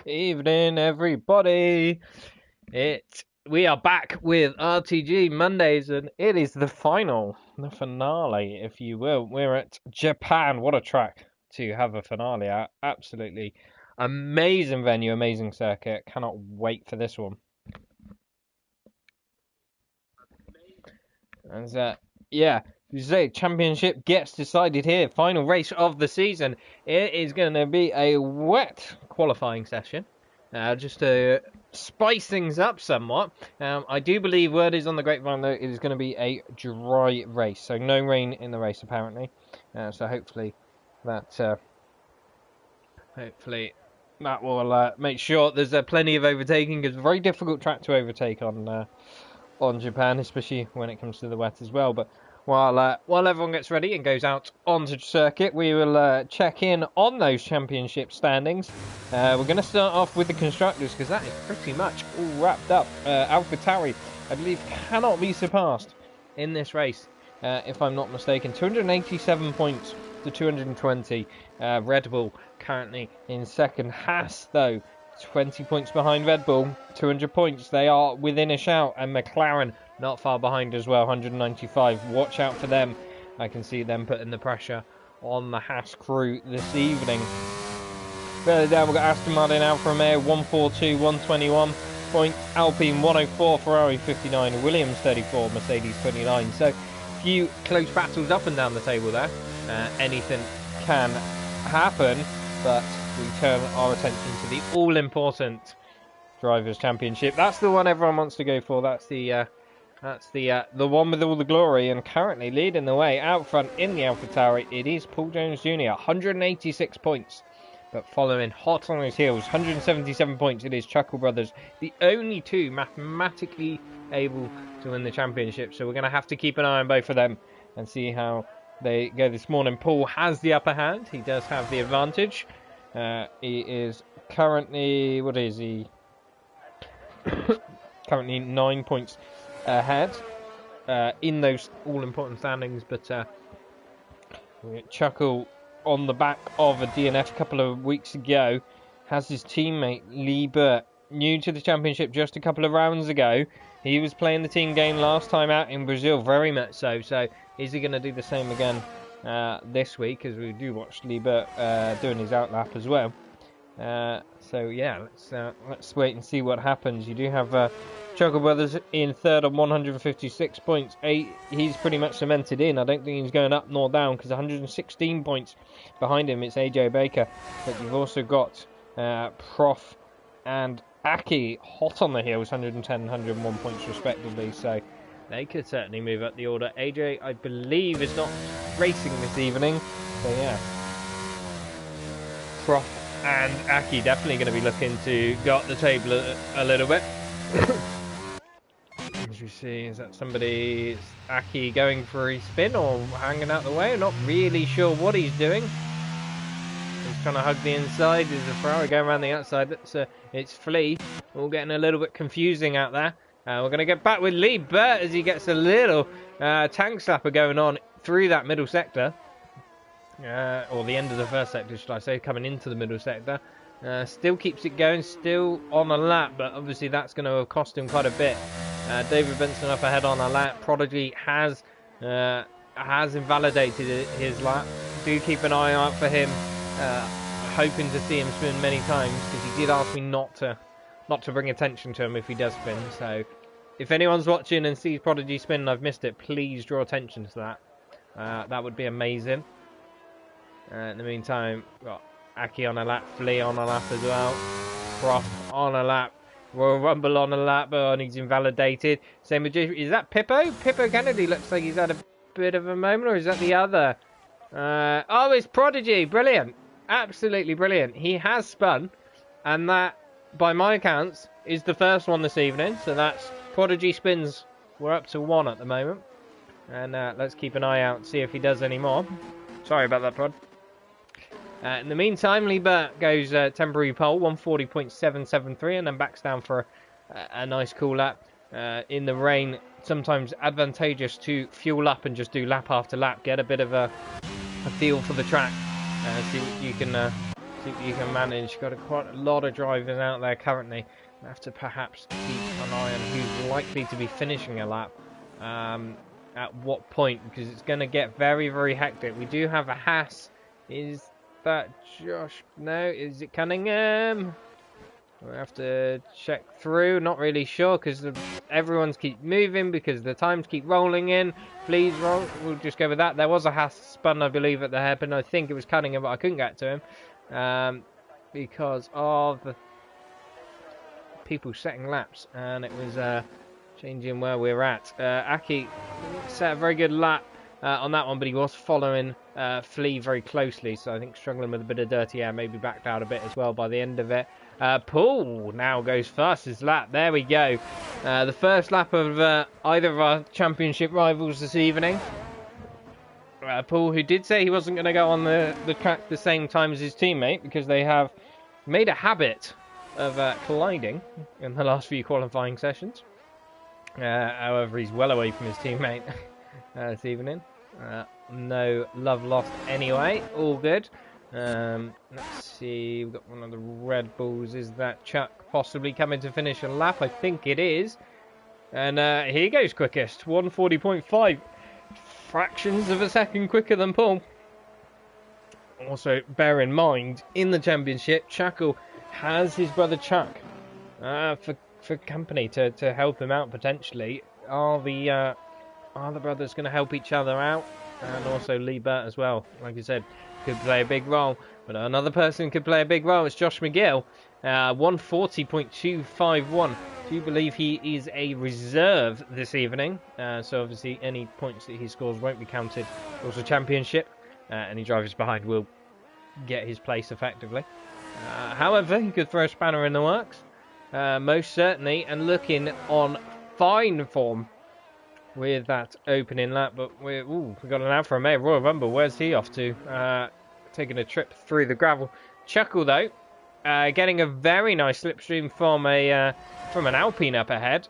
Evening, everybody. We are back with RTG Mondays, and it is the finale, if you will. We're at Japan. What a track to have a finale at! Absolutely amazing venue, amazing circuit. Cannot wait for this one. And yeah, you say championship gets decided here. Final race of the season. It is going to be a wet qualifying session. Just to spice things up somewhat. I do believe word is on the grapevine though it is going to be a dry race, so no rain in the race apparently. So hopefully that will make sure there's plenty of overtaking. It's a very difficult track to overtake on Japan, especially when it comes to the wet as well. But while everyone gets ready and goes out onto the circuit, we will check in on those championship standings. We're going to start off with the constructors because that is pretty much all wrapped up. AlphaTauri, I believe, cannot be surpassed in this race, if I'm not mistaken. 287 points to 220. Red Bull currently in second. Haas, though, 20 points behind Red Bull, 200 points. They are within a shout, and McLaren not far behind as well, 195. Watch out for them. I can see them putting the pressure on the Haas crew this evening. Further down, we've got Aston Martin, Alfa Romeo, 142, 121 points. Alpine, 104, Ferrari, 59, Williams, 34, Mercedes, 29. So, few close battles up and down the table there. Anything can happen, but we turn our attention to the all-important Drivers' Championship. That's the one everyone wants to go for. That's the one with all the glory, and currently leading the way out front in the AlphaTauri. It is Paul Jones Jr., 186 points, but following hot on his heels, 177 points. It is Chuckle Brothers, the only two mathematically able to win the championship. So we're going to have to keep an eye on both of them and see how they go this morning. Paul has the upper hand. He does have the advantage. He is currently, what is he? Currently 9 points ahead in those all-important standings. But Chuckle, on the back of a DNF a couple of weeks ago, has his teammate Lee Burt, new to the championship just a couple of rounds ago. He was playing the team game last time out in Brazil, very much so. So is he going to do the same again this week, as we do watch Lee Burt doing his outlap as well? So yeah, let's wait and see what happens. You do have Chuckle Brothers in third on 156 points. He's pretty much cemented in. I don't think he's going up nor down, because 116 points behind him, it's AJ Baker. But you've also got Prof and Aki hot on the heels, 110 and 101 points respectively. So they could certainly move up the order. AJ, I believe, is not racing this evening. So yeah, Prof and Aki definitely going to be looking to go up the table a little bit. As you see, is that somebody, is Aki going for his spin or hanging out the way? I'm not really sure what he's doing. He's trying to hug the inside. There's a Ferrari going around the outside. It's Flea. All getting a little bit confusing out there. We're going to get back with Lee Burt as he gets a little tank slapper going on through that middle sector. Or the end of the first sector, should I say, coming into the middle sector. Still keeps it going, still on a lap, but obviously that's going to cost him quite a bit. David Benson up ahead on a lap. Prodigy has invalidated his lap. Do keep an eye out for him. Hoping to see him spin many times, because he did ask me not to bring attention to him if he does spin. So if anyone's watching and sees Prodigy spin and I've missed it, please draw attention to that. That would be amazing. In the meantime, we've got Aki on a lap, Flea on a lap as well, Prof on a lap, Royal Rumble on a lap, and he's invalidated. Same with, is that Pippo? Pippo Kennedy looks like he's had a bit of a moment, or is that the other? Oh, it's Prodigy. Brilliant. Absolutely brilliant. He has spun, and that, by my accounts, is the first one this evening. So that's Prodigy spins. We're up to 1 at the moment. And let's keep an eye out, see if he does any more. Sorry about that, Prod. In the meantime, Lee Burt goes temporary pole, 140.773, and then backs down for a nice cool lap. In the rain, sometimes advantageous to fuel up and just do lap after lap, get a bit of a feel for the track, see what you can See what you can manage. Got quite a lot of drivers out there currently. We'll have to perhaps keep an eye on who's likely to be finishing a lap. At what point, because it's going to get very, very hectic. We do have a Haas. Is that Josh? No, is it Cunningham? We'll have to check through. Not really sure because everyone's keep moving because the times keep rolling in. Please roll. We'll just go with that. There was a Haas spun, I believe, at the hairpin. I think it was Cunningham, but I couldn't get to him because of the people setting laps, and it was changing where we're at. Aki set a very good lap on that one, but he was following Flea very closely, so I think struggling with a bit of dirty air, maybe backed out a bit as well by the end of it. Paul now goes fastest lap. There we go. The first lap of either of our championship rivals this evening. Paul, who did say he wasn't going to go on the track the same time as his teammate because they have made a habit of colliding in the last few qualifying sessions. However, he's well away from his teammate this evening. No love lost anyway. All good. Let's see. We've got one of the Red Bulls. Is that Chuck possibly coming to finish a lap? I think it is. And here he goes quickest. 140.5. Fractions of a second quicker than Paul. Also, bear in mind, in the championship, Chuckle has his brother Chuck for company to help him out potentially. Are the brothers going to help each other out? And also Lee Burt as well, like I said, could play a big role. But another person could play a big role. It's Josh McGill, 140.251. Do you believe he is a reserve this evening? So obviously any points that he scores won't be counted. Also championship, any drivers behind will get his place effectively. However, he could throw a spanner in the works, most certainly, and looking on fine form with that opening lap. But we've got an Alfa Romeo Royal Rumble. Where's he off to? Taking a trip through the gravel. Chuckle though, getting a very nice slipstream from an Alpine up ahead.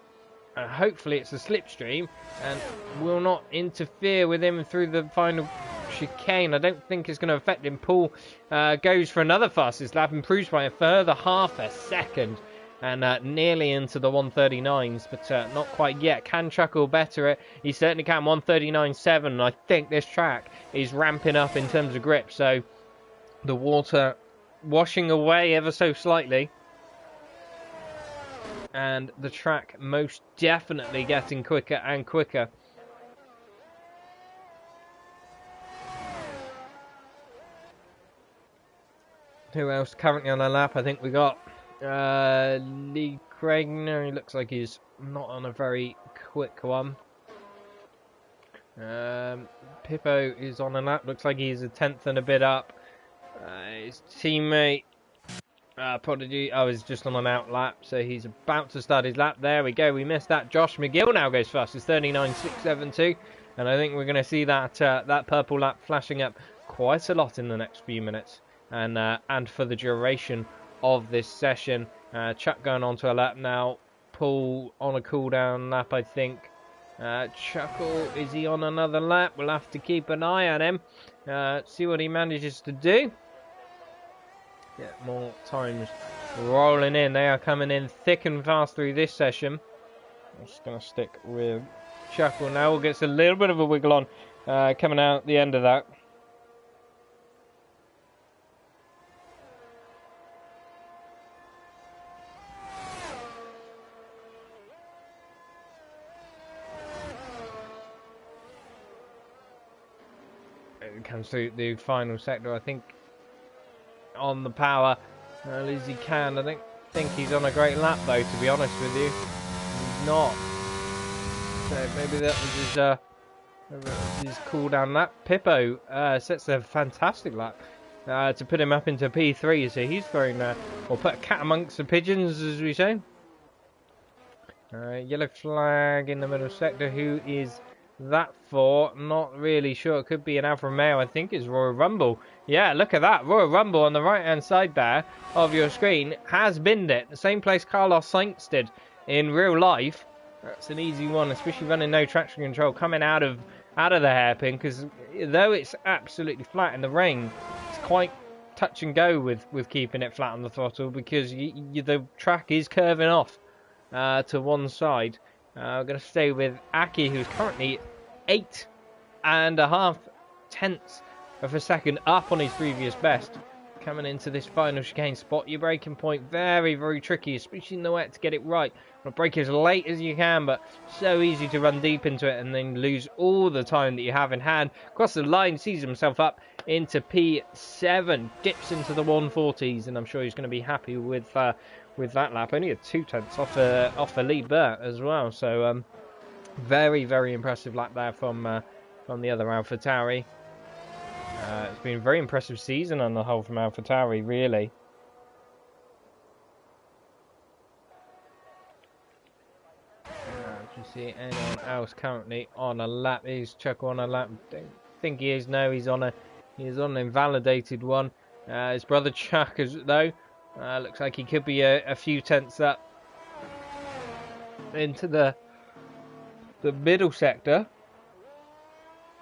Hopefully it's a slipstream and will not interfere with him through the final chicane. I don't think it's going to affect him. Paul goes for another fastest lap, improves by a further half a second, and nearly into the 139s, but not quite yet. Can Chuckle better it? He certainly can. 139.7, and I think this track is ramping up in terms of grip, so the water washing away ever so slightly, and the track most definitely getting quicker and quicker. Who else currently on the lap? I think we got Lee Craig. No, he looks like he's not on a very quick one. Pippo is on a lap. Looks like he's a tenth and a bit up. His teammate Prodigy, is just on an out lap, so he's about to start his lap. There we go. We missed that. Josh McGill now goes fast. It's 39.672, and I think we're going to see that that purple lap flashing up quite a lot in the next few minutes, and for the duration of this session. Chuck going on to a lap now. Paul on a cool down lap, I think. Chuckle, is he on another lap? We'll have to keep an eye on him. See what he manages to do. Get more times rolling in. They are coming in thick and fast through this session. I'm just going to stick with Chuckle now. We'll get a little bit of a wiggle on coming out at the end of that. It comes through the final sector, I think, on the power as easy as he can. I don't think he's on a great lap though, to be honest with you. He's not. So maybe that was his cool down lap. Pippo sets a fantastic lap to put him up into P3, so he's thrown or put a cat amongst the pigeons, as we say. Yellow flag in the middle sector. Who is that for? Not really sure. It could be an Alfa Romeo. I think it's Royal Rumble. Yeah, look at that. Royal Rumble on the right hand side there of your screen has binned it. The same place Carlos Sainz did in real life. That's an easy one, especially running no traction control coming out of the hairpin, because though it's absolutely flat in the rain, it's quite touch and go with keeping it flat on the throttle, because the track is curving off to one side. We're going to stay with Aki, who's currently 8.5 tenths of a second up on his previous best. Coming into this final chicane, spot your braking point. Very, very tricky, especially in the wet, to get it right. Brake as late as you can, but so easy to run deep into it and then lose all the time that you have in hand. Across the line, sees himself up into P7, dips into the 140s, and I'm sure he's going to be happy with that lap. Only a 2 tenths off a lead Bert as well. So very, very impressive lap there from the other AlphaTauri. It's been a very impressive season on the whole from AlphaTauri, really. Do you see anyone else currently on a lap? Is Chuck on a lap? Don't think he is. No, he's on an invalidated one. His brother Chuck, though, looks like he could be a few tenths up into the middle sector.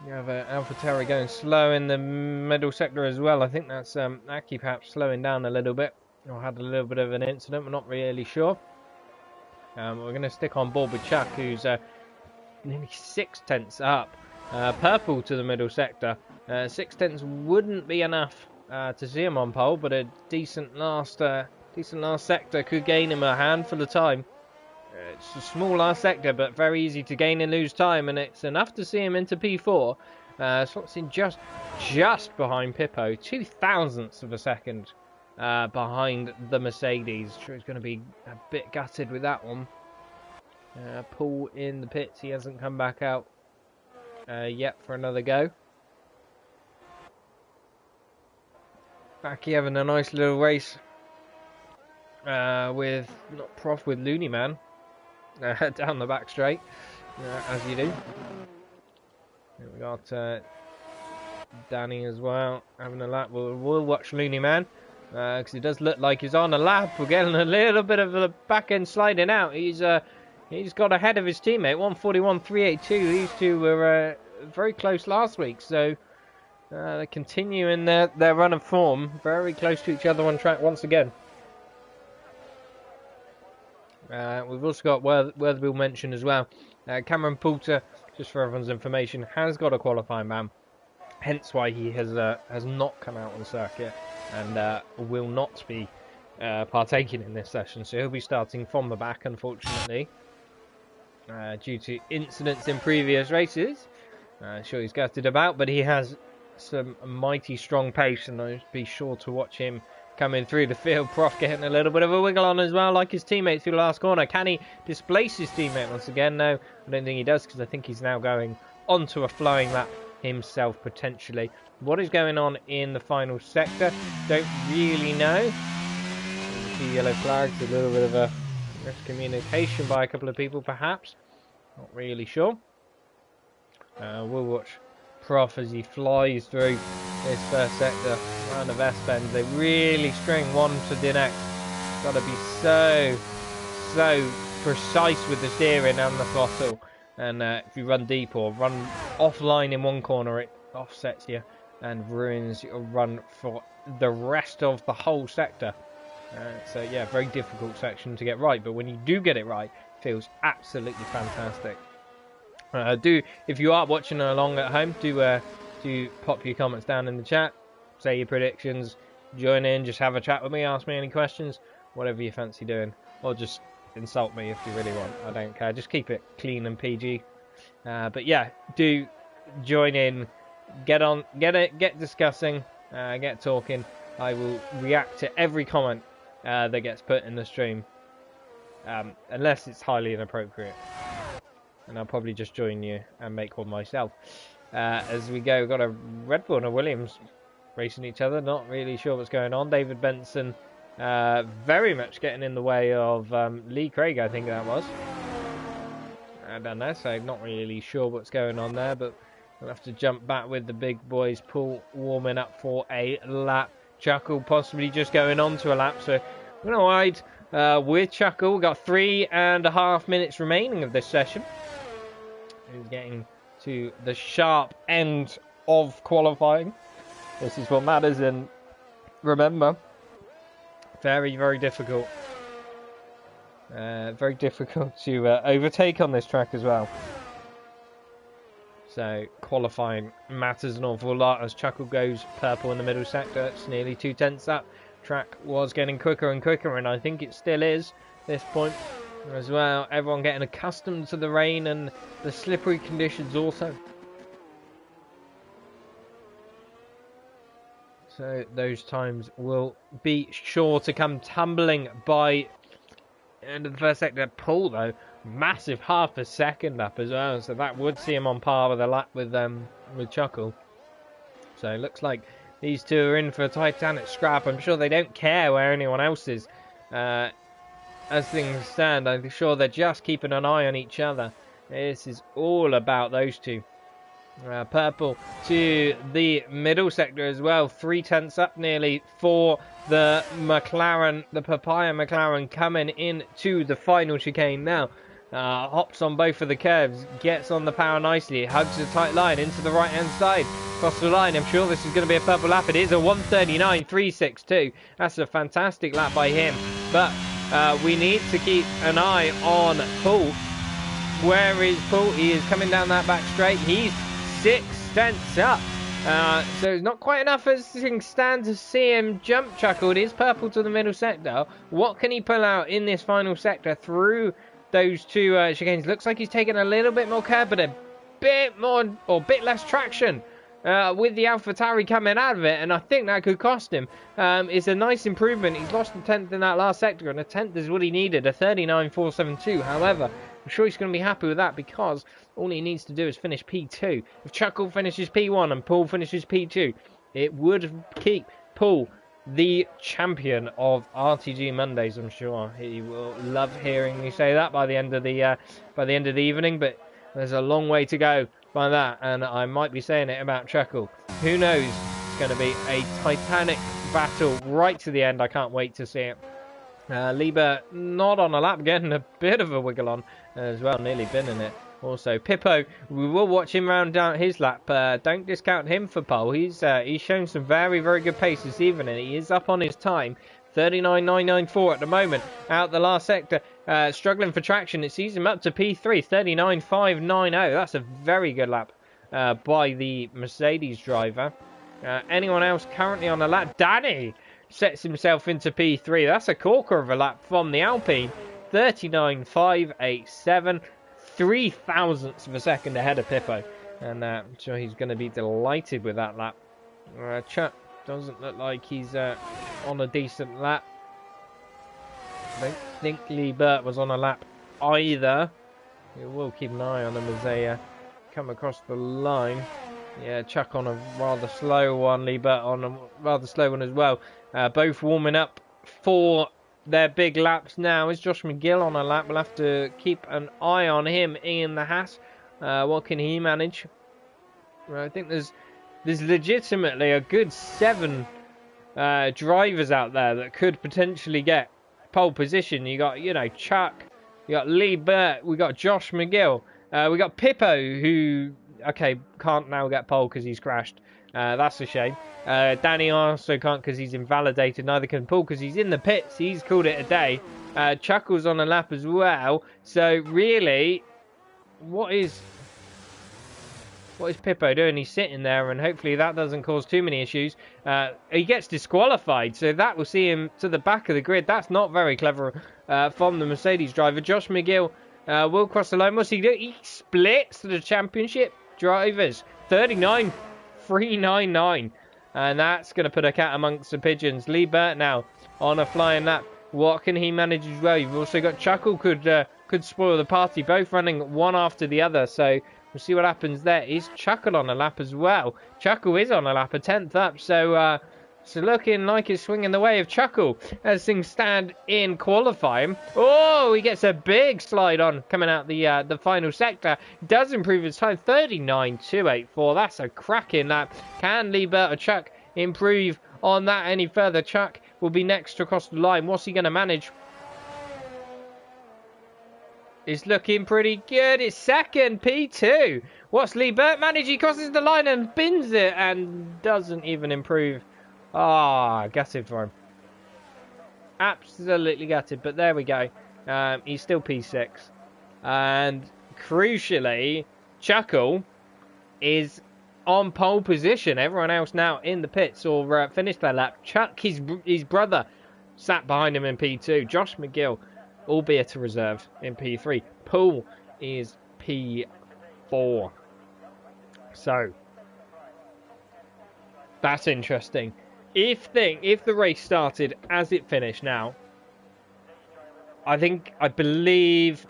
You have AlphaTauri going slow in the middle sector as well. I think that's Aki perhaps slowing down a little bit, or had a little bit of an incident. We're not really sure. We're going to stick on board with Chuck, who's nearly 6 tenths up. Purple to the middle sector. 6 tenths wouldn't be enough to see him on pole, but a decent last sector could gain him a handful of time. It's a small last sector, but very easy to gain and lose time, and it's enough to see him into P4. Slots in just behind Pippo, 0.02 of a second behind the Mercedes. Sure, he's going to be a bit gutted with that one. Paul in the pits, he hasn't come back out yet for another go. Backy having a nice little race with Looney Man. Down the back straight, as you do. Here we got Danny as well having a lap. We'll watch Looney Man because it does look like he's on a lap. We're getting a little bit of the back end sliding out. He's got ahead of his teammate, 141.382. These two were very close last week, so they're continuing their run of form, very close to each other on track once again. We've also got Worthville mention as well. Cameron Poulter, just for everyone's information, has got a qualifying ban, hence why he has not come out on circuit and will not be partaking in this session. So he'll be starting from the back, unfortunately, due to incidents in previous races. Sure, he's gutted about, but he has some mighty strong pace, and I'll be sure to watch him coming through the field. Prof getting a little bit of a wiggle on as well, like his teammate through the last corner. Can he displace his teammate once again? No, I don't think he does, because I think he's now going onto a flowing lap himself, potentially. What is going on in the final sector? Don't really know. A few yellow flags, a little bit of a miscommunication by a couple of people, perhaps. Not really sure. We'll watch Prof as he flies through this first sector around the vest bend. They really string one to the next. Got to be so precise with the steering and the throttle. And if you run deep or run offline in one corner, it offsets you and ruins your run for the rest of the whole sector. So yeah, very difficult section to get right, but when you do get it right, it feels absolutely fantastic. If you are watching along at home, do pop your comments down in the chat, say your predictions, join in, just have a chat with me, ask me any questions, whatever you fancy doing, or just insult me if you really want. I don't care, just keep it clean and PG. But yeah, do join in, get discussing, get talking. I will react to every comment that gets put in the stream, unless it's highly inappropriate. And I'll probably just join you and make one myself. As we go, we've got a Red Bull and a Williams racing each other. Not really sure what's going on. David Benson very much getting in the way of Lee Craig, I think that was. I don't know, so not really sure what's going on there. But we'll have to jump back with the big boys. Paul warming up for a lap. Chuckle possibly just going on to a lap. So we're going to ride with Chuckle. We've got 3.5 minutes remaining of this session. He's getting to the sharp end of qualifying. This is what matters, and remember, very, very difficult. Very difficult to overtake on this track as well. So qualifying matters an awful lot as Chuckle goes purple in the middle sector. It's nearly 2/10 up. Track was getting quicker and quicker, and I think it still is at this point as well. Everyone getting accustomed to the rain and the slippery conditions also. So those times will be sure to come tumbling by end of the first sector. Paul, though, massive half a second up as well, so that would see him on par with a lap with Chuckle. So it looks like these two are in for a titanic scrap. I'm sure they don't care where anyone else is. As things stand, I'm sure they're just keeping an eye on each other. This is all about those two. Purple to the middle sector as well. 3/10 up nearly for the McLaren, the Papaya McLaren, coming into the final chicane now. Hops on both of the curves, gets on the power nicely, hugs a tight line into the right hand side, across the line. I'm sure this is going to be a purple lap. It is a 1:39.362. That's a fantastic lap by him, but we need to keep an eye on Paul. Where is Paul? He is coming down that back straight. He's 6/10 up. So it's not quite enough as things stand to see him jump Chuckle. It is purple to the middle sector. What can he pull out in this final sector through those two chicanes? Looks like he's taking a little bit more curb, but a bit more or bit less traction with the AlphaTauri coming out of it, and I think that could cost him. It's a nice improvement. He's lost a 10th in that last sector, and a 10th is what he needed, a 39.472. However, I'm sure he's going to be happy with that because all he needs to do is finish P2. If Chuckle finishes P1 and Paul finishes P2, it would keep Paul the champion of RTG Mondays. I'm sure he will love hearing me say that by the end of the evening. But there's a long way to go by that, and I might be saying it about Chuckle. Who knows? It's going to be a titanic battle right to the end. I can't wait to see it. Liebert not on a lap, getting a bit of a wiggle on as well, nearly been in it. Also, Pippo, we will watch him round down his lap. Don't discount him for pole. He's shown some very, very good pace this evening. He is up on his time, 39.994 at the moment. Out the last sector, struggling for traction. It sees him up to P3, 39.590. That's a very good lap by the Mercedes driver. Anyone else currently on the lap? Danny sets himself into P3. That's a corker of a lap from the Alpine, 39.587. 3 thousandths of a second ahead of Pippo, and I'm sure he's going to be delighted with that lap. Chuck doesn't look like he's on a decent lap. I don't think Liebert was on a lap either. We will keep an eye on them as they come across the line. Yeah, Chuck on a rather slow one, Liebert on a rather slow one as well. Both warming up for their big laps now. Is Josh McGill on a lap? We'll have to keep an eye on him in the Haas. What can he manage? I think there's legitimately a good 7 drivers out there that could potentially get pole position. You got, Chuck, you got Liebert, we got Josh McGill, we got Pippo, who can't now get pole because he's crashed. That's a shame. Danny also can't because he's invalidated. Neither can Paul because he's in the pits. He's called it a day. Chuckle's on a lap as well. So really, what is Pippo doing? He's sitting there, and hopefully that doesn't cause too many issues. He gets disqualified, so that will see him to the back of the grid. That's not very clever from the Mercedes driver. Josh McGill will cross the line. What's he do? He splits the championship drivers. 39.399. And that's going to put a cat amongst the pigeons. Liebert now on a flying lap. What can he manage as well? You've also got Chuckle could spoil the party. Both running one after the other. So we'll see what happens there. Is Chuckle on a lap as well? Chuckle is on a lap, a 10th up. So looking like it's swinging the way of Chuckle as things stand in qualifying. Oh, he gets a big slide on coming out the final sector. Does improve his time, 39.284. That's a cracking lap. Can Liebert or Chuck improve on that any further? Chuck will be next across the line. What's he going to manage? It's looking pretty good. It's second, P2. What's Liebert manage? He crosses the line and bins it and doesn't even improve Ah, gutted for him. Absolutely gutted, but there we go. He's still P6. And crucially, Chuckle is on pole position. Everyone else now in the pits or finished their lap. Chuck, his brother, sat behind him in P2. Josh McGill, albeit a reserve, in P3. Poole is P4. So, that's interesting. If the race started as it finished now, I believe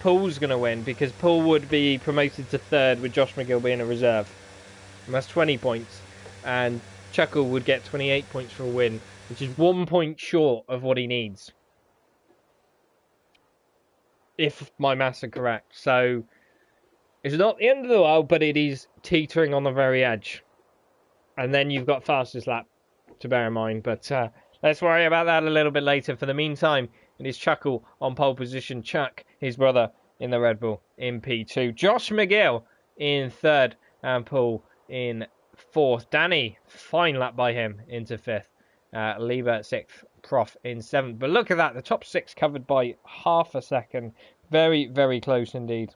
Poole's going to win, because Poole would be promoted to third with Josh McGill being a reserve. And that's 20 points. And Chuckle would get 28 points for a win, which is 1 point short of what he needs, if my maths are correct. So it's not the end of the world, but it is teetering on the very edge. And then you've got fastest lap to bear in mind. But let's worry about that a little bit later. For the meantime, it is Chuckle on pole position. Chuck, his brother, in the Red Bull in P2. Josh McGill in third and Poole in fourth. Danny, fine lap by him, into fifth. Lieber sixth. Prof in seventh. But look at that. The top six covered by half a second. Very, very close indeed.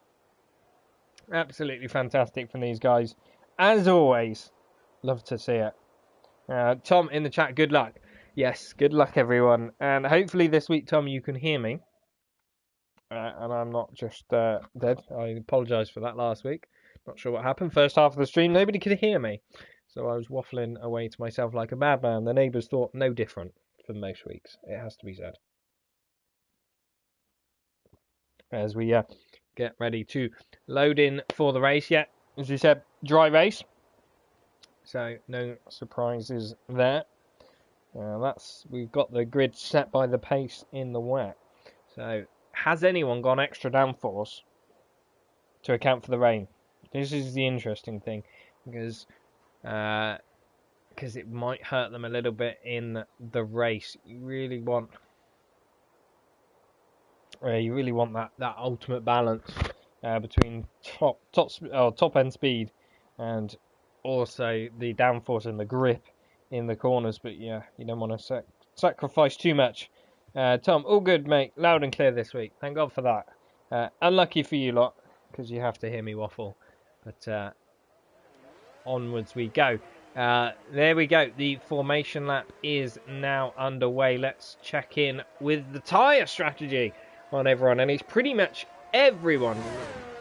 Absolutely fantastic from these guys. As always, love to see it. Tom in the chat, good luck. Yes, good luck everyone. And hopefully this week, Tom, you can hear me. And I'm not just dead. I apologise for that last week. Not sure what happened. First half of the stream, nobody could hear me. So I was waffling away to myself like a madman. The neighbours thought no different for most weeks. It has to be said. As we get ready to load in for the race. Yeah, as we said, dry race. So no surprises there. We've got the grid set by the pace in the wet. So has anyone gone extra downforce to account for the rain? This is the interesting thing, because it might hurt them a little bit in the race. You really want that ultimate balance between top end speed and also the downforce and the grip in the corners. But yeah, you don't want to sacrifice too much. Tom, all good, mate. Loud and clear this week. Thank God for that. Unlucky for you lot, because you have to hear me waffle. But onwards we go. There we go. The formation lap is now underway. Let's check in with the tyre strategy on everyone. And it's pretty much everyone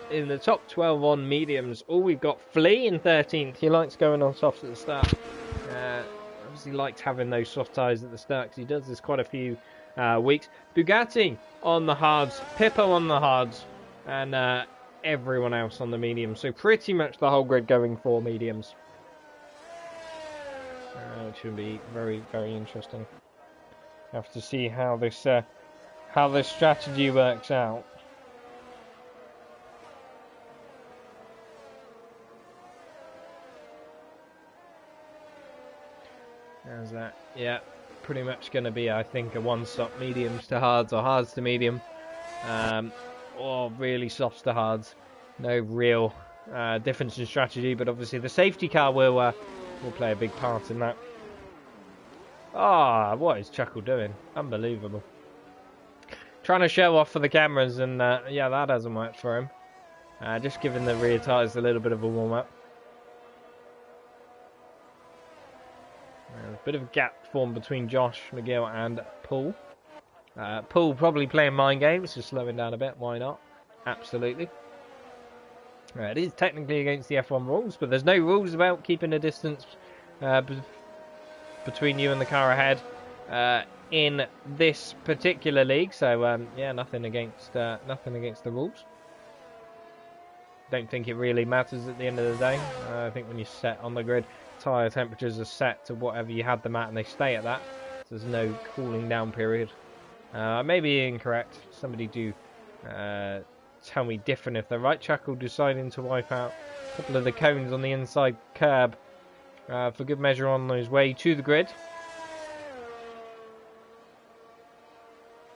in the top 12 on mediums. All we've got, Flea in 13th. He likes going on softs at the start. Obviously likes having those soft tyres at the start, because he does this quite a few weeks. Bugatti on the hards, Pippo on the hards, and everyone else on the mediums. So pretty much the whole grid going for mediums. Which will be very, very interesting. Have to see how this strategy works out. How's that? Yeah, pretty much going to be, I think, a one-stop mediums to hards or hards to medium, or really softs to hards. No real difference in strategy, but obviously the safety car will play a big part in that. Ah, what is Chuckle doing? Unbelievable. Trying to show off for the cameras, and yeah, that hasn't worked for him. Just giving the rear tyres a little bit of a warm-up. There's a bit of a gap formed between Josh McGill and Poole. Poole probably playing mind games, just slowing down a bit. Why not? Absolutely. It is technically against the F1 rules, but there's no rules about keeping a distance between you and the car ahead in this particular league. So yeah, nothing against the rules. Don't think it really matters at the end of the day. I think when you set on the grid, tyre temperatures are set to whatever you had them at, and they stay at that. So there's no cooling down period. I may be incorrect. Somebody do tell me different if they're right. Chuckle deciding to wipe out a couple of the cones on the inside curb for good measure on his way to the grid.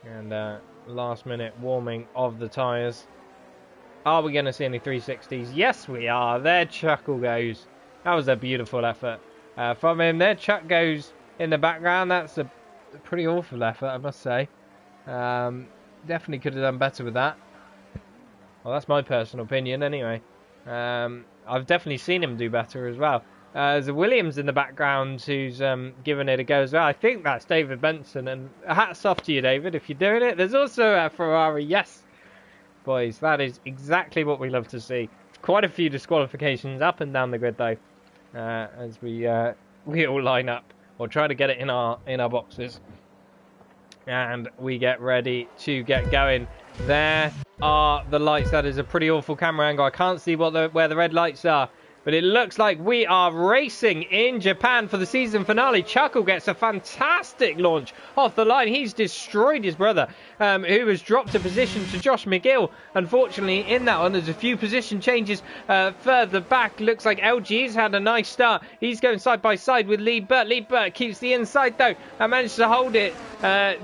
And last minute warming of the tyres. Are we going to see any 360s? Yes, we are. There Chuckle goes. That was a beautiful effort from him. There Chuck goes in the background. That's a pretty awful effort, I must say. Definitely could have done better with that. Well, that's my personal opinion anyway. I've definitely seen him do better as well. There's a Williams in the background who's given it a go as well. I think that's David Benson, and hats off to you, David, if you're doing it. There's also a Ferrari. Yes, boys, that is exactly what we love to see. Quite a few disqualifications up and down the grid, though, as we all line up or try to get it in our boxes, and we get ready to get going. There are the lights. That is a pretty awful camera angle. I can't see where the red lights are, but it looks like we are racing in Japan for the season finale. Chuckle gets a fantastic launch off the line. He's destroyed his brother, who has dropped a position to Josh McGill. Unfortunately, in that one, there's a few position changes further back. Looks like LG's had a nice start. He's going side by side with Lee Burt. Lee Burt keeps the inside, though, and managed to hold it.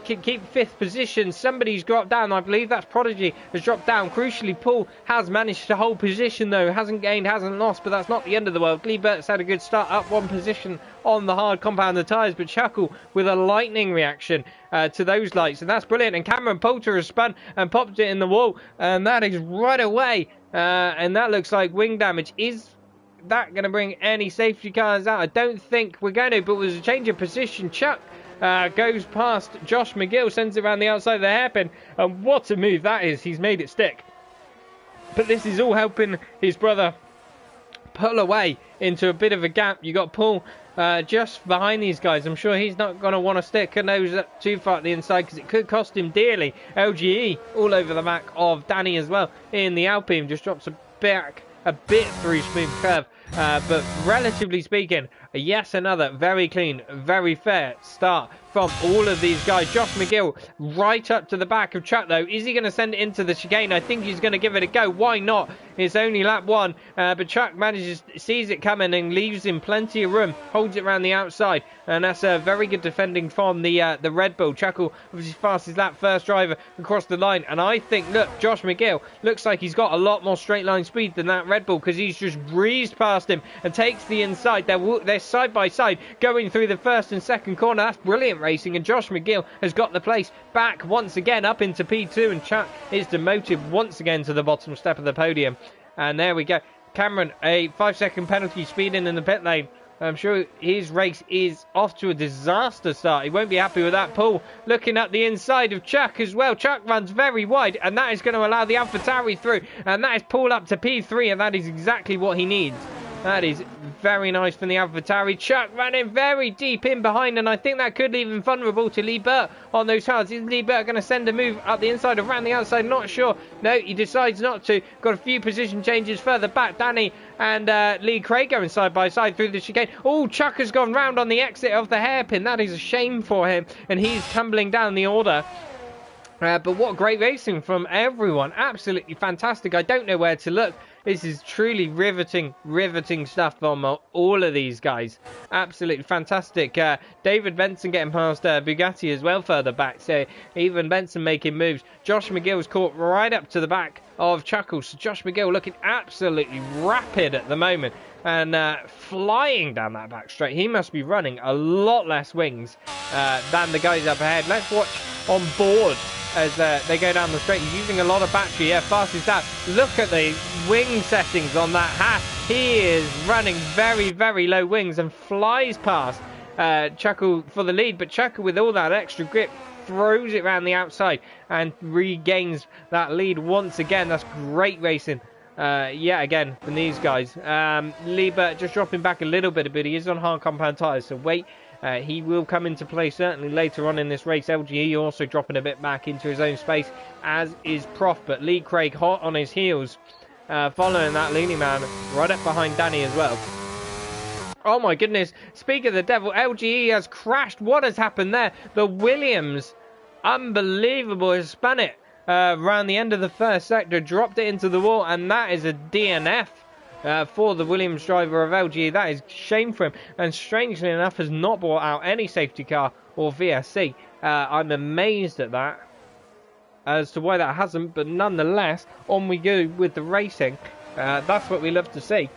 Keep fifth position. Somebody's dropped down. I believe that's Prodigy has dropped down. Crucially, Paul has managed to hold position, though. Hasn't gained, hasn't lost, but that's not the end of the world. Lee Burt's had a good start, up one position on the hard compounded tyres, but Chuckle with a lightning reaction to those lights, and that's brilliant. And Cameron Poulter has spun and popped it in the wall, and that is right away. And that looks like wing damage. Is that going to bring any safety cars out? I don't think we're going to, but there's a change of position. Chuck goes past Josh McGill, sends it around the outside of the hairpin, and what a move that is. He's made it stick. But this is all helping his brother pull away into a bit of a gap. You got Paul just behind these guys. I'm sure he's not going to want to stick a nose up too far at the inside because it could cost him dearly. LGE all over the back of Danny as well in the Alpine. Just drops back a bit through smooth curve. But relatively speaking, yes, another very clean, very fair start from all of these guys. Josh McGill right up to the back of Chuck, though. Is he going to send it into the chicane? I think he's going to give it a go. Why not? It's only lap one, but Chuck sees it coming and leaves him plenty of room. Holds it around the outside, and that's a very good defending from the Red Bull. Chuckle, obviously fastest lap, first driver across the line, and I think, look, Josh McGill looks like he's got a lot more straight line speed than that Red Bull because he's just breezed past him and takes the inside. They're side by side going through the first and second corner. That's brilliant racing, and Josh McGill has got the place back once again up into P2, and Chuck is demoted once again to the bottom step of the podium. And there we go. Cameron, a 5-second penalty speeding in the pit lane. I'm sure his race is off to a disaster start. He won't be happy with that. Paul looking at the inside of Chuck as well. Chuck runs very wide, and that is going to allow the AlphaTauri through. And that is Paul up to P3, and that is exactly what he needs. That is very nice from the AlphaTauri. Chuck running very deep in behind, and I think that could leave him vulnerable to Lee Burt on those hards. Is Lee Burt going to send a move up the inside or around the outside? Not sure. No, he decides not to. Got a few position changes further back. Danny and Lee Craig going side by side through the chicane. Oh, Chuck has gone round on the exit of the hairpin. That is a shame for him, and he's tumbling down the order. But what great racing from everyone. Absolutely fantastic. I don't know where to look. This is truly riveting stuff from all of these guys. Absolutely fantastic. David Benson getting past Bugatti as well further back. So even Benson making moves. Josh McGill's caught right up to the back of Chuckles. So Josh McGill looking absolutely rapid at the moment. And flying down that back straight. He must be running a lot less wings than the guys up ahead. Let's watch on board as they go down the straight. He's using a lot of battery. Yeah, fastest out. Look at the wing settings on that hat. He is running very, very low wings and flies past Chuckle for the lead. But Chuckle, with all that extra grip, throws it around the outside and regains that lead once again. That's great racing. Yeah, again, from these guys. Liebert just dropping back a little bit, but he is on hard compound tyres, so wait. He will come into play certainly later on in this race. LGE also dropping a bit back into his own space, as is Prof. But Lee Craig hot on his heels, following that leading man right up behind Danny as well. Oh my goodness, speak of the devil, LGE has crashed. What has happened there? The Williams, unbelievable, has spun it around the end of the first sector, dropped it into the wall, and that is a DNF. For the Williams driver of LG. That is shame for him, and strangely enough has not brought out any safety car or VSC. I'm amazed at that as to why that hasn't, but nonetheless, on we go with the racing. That's what we love to see.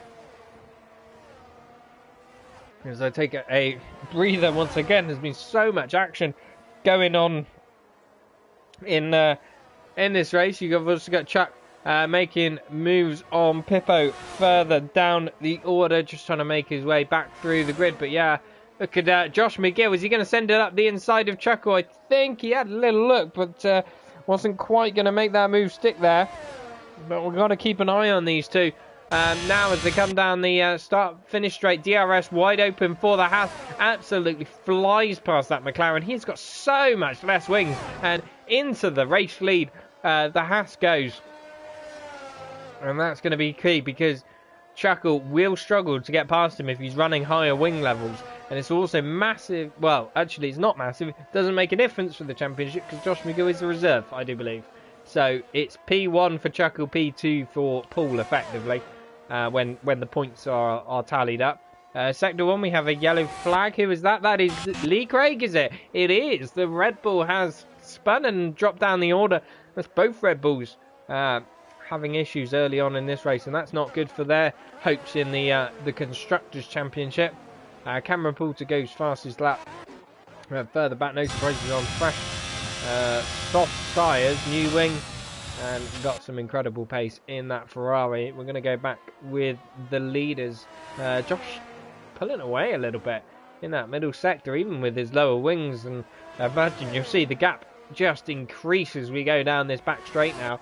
As I take a breather once again. There's been so much action going on in this race. You've also got Chuck making moves on Pippo further down the order, just trying to make his way back through the grid. But yeah, look at Josh McGill. Is he going to send it up the inside of Chuckle? I think he had a little look, but wasn't quite going to make that move stick there. But we've got to keep an eye on these two. Now as they come down the start-finish straight, DRS wide open for the Haas. Absolutely flies past that McLaren. He's got so much less wings. And into the race lead, the Haas goes. And that's going to be key because Chuckle will struggle to get past him if he's running higher wing levels. And it's also massive. Well, actually, it's not massive. It doesn't make a difference for the championship because Josh McGill is the reserve, I do believe. So it's P1 for Chuckle, P2 for Paul, effectively, when the points are tallied up. Sector 1, we have a yellow flag. Who is that? That is Lee Craig, is it? It is. The Red Bull has spun and dropped down the order. That's both Red Bulls having issues early on in this race, and that's not good for their hopes in the Constructors' Championship. Cameron Poulter goes fastest lap. Further back, no surprises on fresh soft tyres, new wing, and got some incredible pace in that Ferrari. We're going to go back with the leaders. Josh pulling away a little bit in that middle sector, even with his lower wings, and imagine you'll see the gap just increase as we go down this back straight now.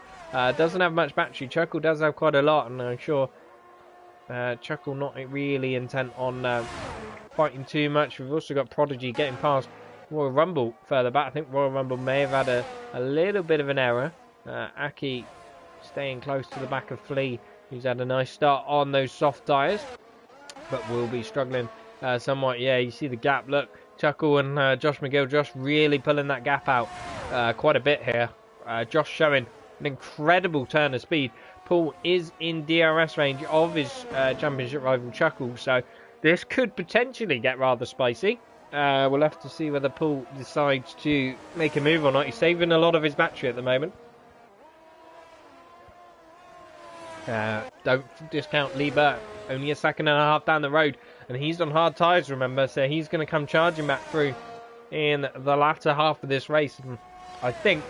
Doesn't have much battery. Chuckle does have quite a lot, and I'm sure Chuckle not really intent on fighting too much. We've also got Prodigy getting past Royal Rumble further back. I think Royal Rumble may have had a little bit of an error. Aki staying close to the back of Flea, who's had a nice start on those soft tyres, but will be struggling somewhat. Yeah, you see the gap. Look, Chuckle and Josh McGill, Josh really pulling that gap out quite a bit here. Josh showing an incredible turn of speed. Paul is in DRS range of his championship rival Chuckle, so this could potentially get rather spicy. We'll have to see whether Paul decides to make a move or not. He's saving a lot of his battery at the moment. Don't discount Lee Burt, only a second and a half down the road, and he's on hard tyres, remember, so he's going to come charging back through in the latter half of this race. And I think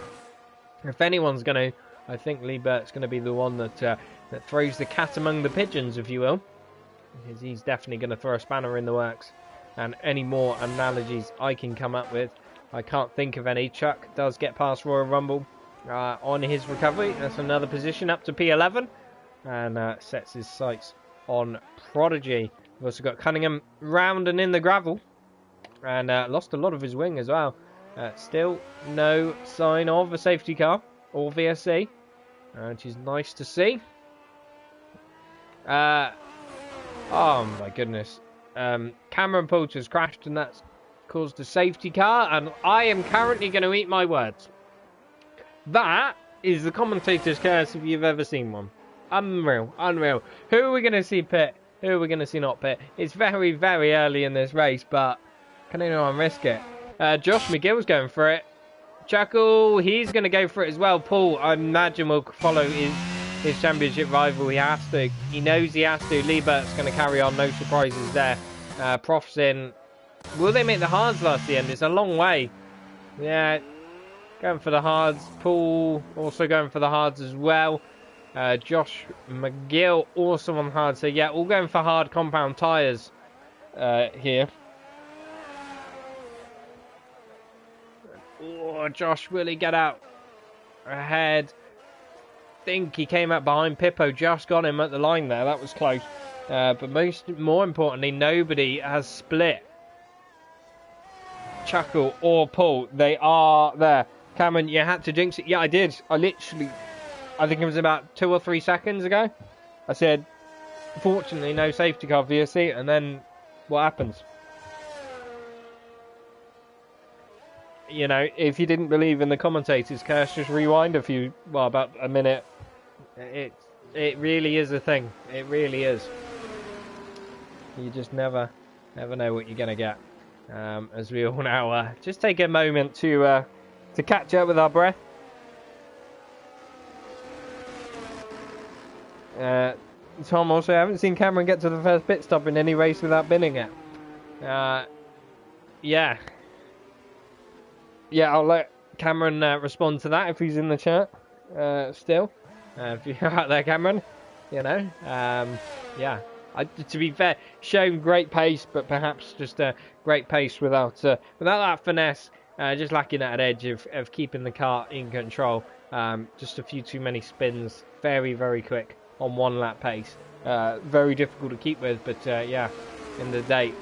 if anyone's going to, I think Lee Burt's going to be the one that throws the cat among the pigeons, if you will, because he's definitely going to throw a spanner in the works. And any more analogies I can come up with, I can't think of any. Chuck does get past Royal Rumble on his recovery. That's another position up to P11, and sets his sights on Prodigy. We've also got Cunningham round and in the gravel, and lost a lot of his wing as well. Still no sign of a safety car or VSC, which is nice to see. Oh my goodness. Cameron Poulter's crashed, and that's caused a safety car, and I am currently going to eat my words. That is the commentator's curse if you've ever seen one. Unreal, unreal. Who are we going to see pit? Who are we going to see not pit? It's very, very early in this race, but can anyone risk it? Josh McGill's going for it. Chuckle, he's going to go for it as well. Paul, I imagine, will follow his championship rival. He has to. He knows he has to. Lee Burt's going to carry on. No surprises there. Prof's in. Will they make the hards last the end? It's a long way. Yeah, going for the hards. Paul also going for the hards as well. Josh McGill also on hard. So yeah, all going for hard compound tyres here. Oh, Josh, will he get out ahead? Think he came out behind Pippo, just got him at the line there. That was close. But more importantly, nobody has split Chuckle or Paul. They are there. Cameron, you had to jinx it. Yeah, I did. I think it was about 2 or 3 seconds ago. I said, fortunately, no safety car VSC, and then what happens? You know, if you didn't believe in the commentators' curse, just rewind about a minute. It really is a thing. It really is. You just never know what you're gonna get. As we all now just take a moment to catch up with our breath. Tom, also, I haven't seen Cameron get to the first pit stop in any race without binning it. yeah, I'll let Cameron respond to that if he's in the chat still. If you're out there, Cameron, you know, yeah. To be fair, shown great pace, but perhaps just great pace without that finesse. Just lacking that edge of keeping the car in control. Just a few too many spins. Very, very quick on one lap pace. Very difficult to keep with, but yeah, in the day,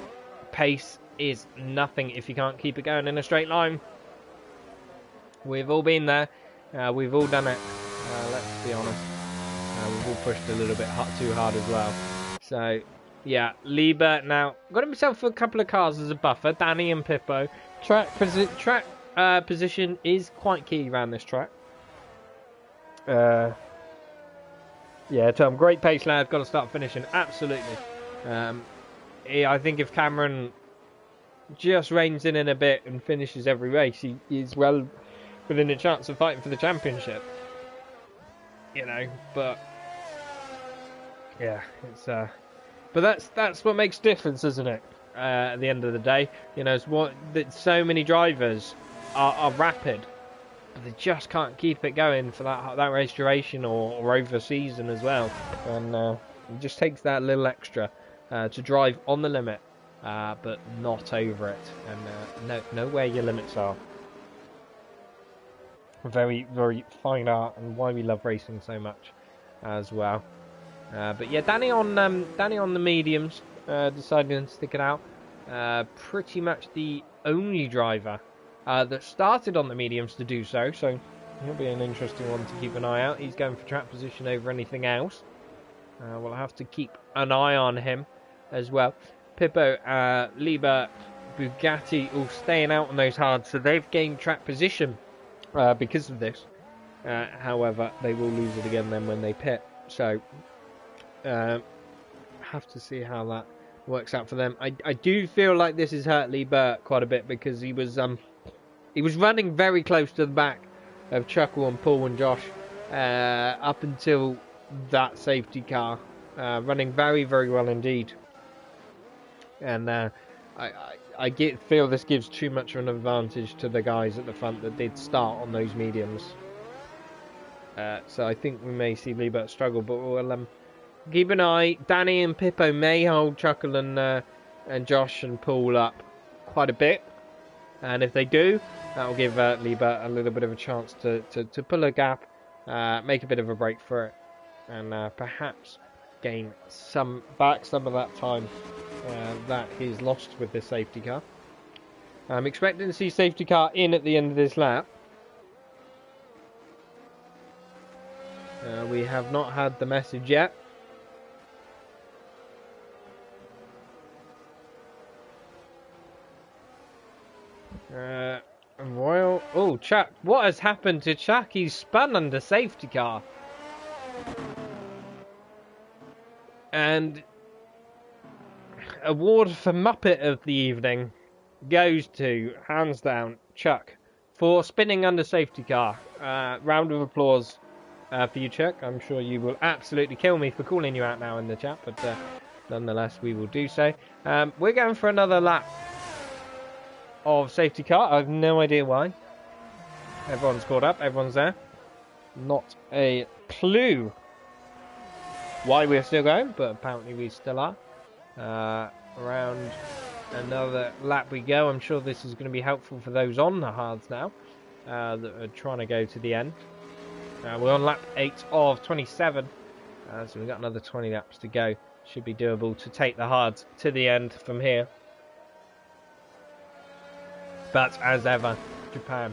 pace is nothing if you can't keep it going in a straight line. We've all been there. We've all done it. Let's be honest. We've all pushed a little bit too hard as well. So, yeah, Liebe now got himself a couple of cars as a buffer. Danny and Pippo. Track position is quite key around this track. Yeah, Tom, great pace, lad. Got to start finishing. Absolutely. I think if Cameron just reins in a bit and finishes every race, he is well within a chance of fighting for the championship. You know, but yeah, it's but that's what makes difference, isn't it? At the end of the day, you know, it's what that so many drivers are rapid, but they just can't keep it going for that race duration or over season as well, and it just takes that little extra to drive on the limit, but not over it, and know where your limits are. Very, very fine art, and why we love racing so much as well. But yeah, Danny on the mediums, deciding to stick it out. Pretty much the only driver that started on the mediums to do so. So he'll be an interesting one to keep an eye out. He's going for track position over anything else. We'll have to keep an eye on him as well. Pippo, Liebe, Bugatti all staying out on those hards, so they've gained track position because of this. However, they will lose it again then when they pit. So have to see how that works out for them. I do feel like this has hurt Liebe quite a bit, because he was running very close to the back of Chuckle and Paul and Josh up until that safety car, running very, very well indeed. And I feel this gives too much of an advantage to the guys at the front that did start on those mediums. So I think we may see Liebe struggle, but we'll keep an eye. Danny and Pippo may hold Chuckle and Josh and Paul up quite a bit, and if they do, that will give Liebe a little bit of a chance to pull a gap, make a bit of a break for it, and perhaps gain some of that time that he's lost with this safety car. I'm expecting to see safety car in at the end of this lap. We have not had the message yet. Royal. Oh, Chuck. What has happened to Chuck? He's spun under safety car. And award for Muppet of the evening goes to, hands down, Chuck, for spinning under safety car. Round of applause for you, Chuck. I'm sure you will absolutely kill me for calling you out now in the chat, but nonetheless, we will do so. We're going for another lap of safety car. I have no idea why. Everyone's caught up. Everyone's there. Not a clue why we're still going, but apparently we still are. Around another lap we go. I'm sure this is going to be helpful for those on the hards now that are trying to go to the end. We're on lap 8 of 27, so we've got another 20 laps to go. Should be doable to take the hards to the end from here. But as ever, Japan,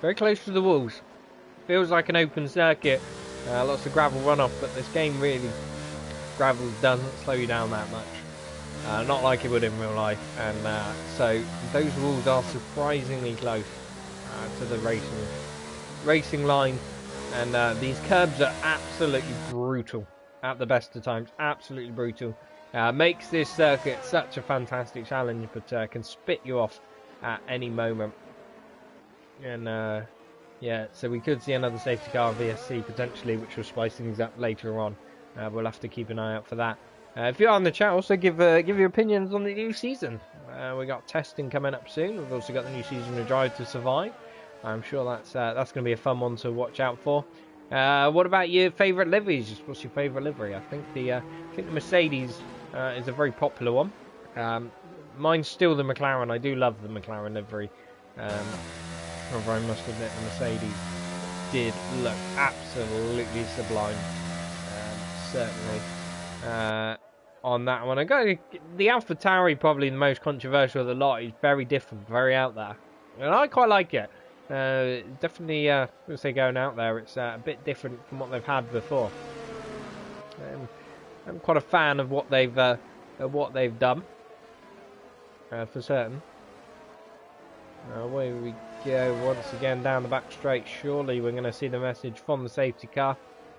very close to the walls. Feels like an open circuit. Lots of gravel runoff, but this game really, gravel doesn't slow you down that much. Not like it would in real life. And so those walls are surprisingly close to the racing line. And these curbs are absolutely brutal at the best of times. Absolutely brutal. Makes this circuit such a fantastic challenge, but can spit you off at any moment. And yeah, so we could see another safety car VSC potentially, which will spice things up later on. We'll have to keep an eye out for that. If you're on the chat, also give your opinions on the new season. We got testing coming up soon. We've also got the new season of Drive to Survive. I'm sure that's going to be a fun one to watch out for. What about your favourite liveries? What's your favourite livery? I think the Mercedes is a very popular one. Mine's still the McLaren. I do love the McLaren livery. However, I must admit the Mercedes did look absolutely sublime. Certainly. On that one, I got the AlphaTauri, probably the most controversial of the lot. It's very different, very out there, and I quite like it. Definitely, let's say going out there, it's a bit different from what they've had before. I'm quite a fan of what they've done, for certain. Away we go once again down the back straight. Surely we're going to see the message from the safety car.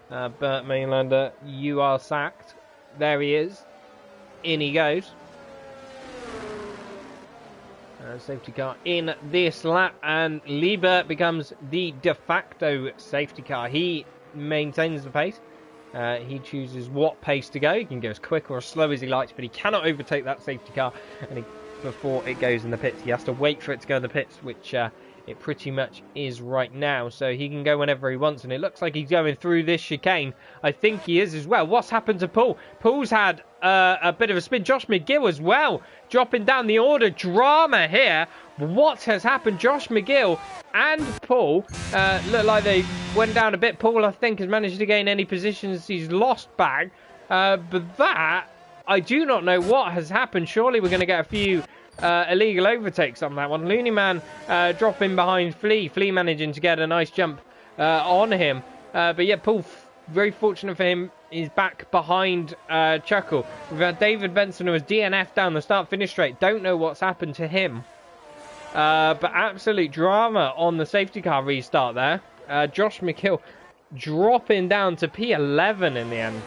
Burt Mainlander, you are sacked. There he is. In he goes. Safety car in this lap, and Liebert becomes the de facto safety car. He maintains the pace. He chooses what pace to go. He can go as quick or as slow as he likes, but he cannot overtake that safety car before it goes in the pits. He has to wait for it to go in the pits, which it pretty much is right now. So he can go whenever he wants, and it looks like he's going through this chicane. I think he is as well. What's happened to Paul? Paul's had a bit of a spin. Josh McGill as well, dropping down the order. Drama here. What has happened? Josh McGill and Paul look like they went down a bit. Paul, I think, has managed to gain any positions he's lost back. But that, I do not know what has happened. Surely we're going to get a few illegal overtakes on that one. Looney Man dropping behind Flea. Flea managing to get a nice jump on him. But yeah, Paul, very fortunate for him, is back behind Chuckle. We've had David Benson, who was DNF down the start-finish straight. Don't know what's happened to him. But absolute drama on the safety car restart there. Josh McGill dropping down to P11 in the end.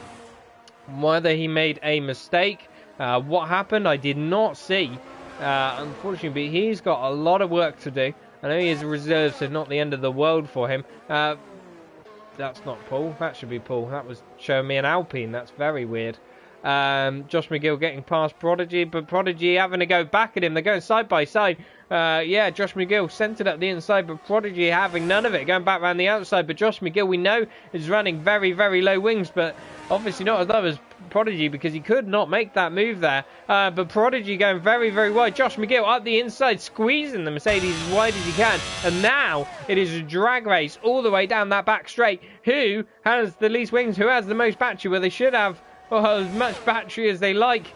Whether he made a mistake, what happened, I did not see. Unfortunately, he's got a lot of work to do. I know he is a reserve, so not the end of the world for him. That's not Paul. That should be Paul. That was showing me an Alpine. That's very weird. Josh McGill getting past Prodigy, but Prodigy having to go back at him. They're going side by side. Yeah, Josh McGill centered up the inside, but Prodigy having none of it, going back around the outside. But Josh McGill, we know, is running very, very low wings, but obviously not as low as Prodigy, because he could not make that move there. But Prodigy going very, very wide. Josh McGill up the inside, squeezing the Mercedes as wide as he can. And now it is a drag race all the way down that back straight. Who has the least wings? Who has the most battery? Well, they should have as much battery as they like.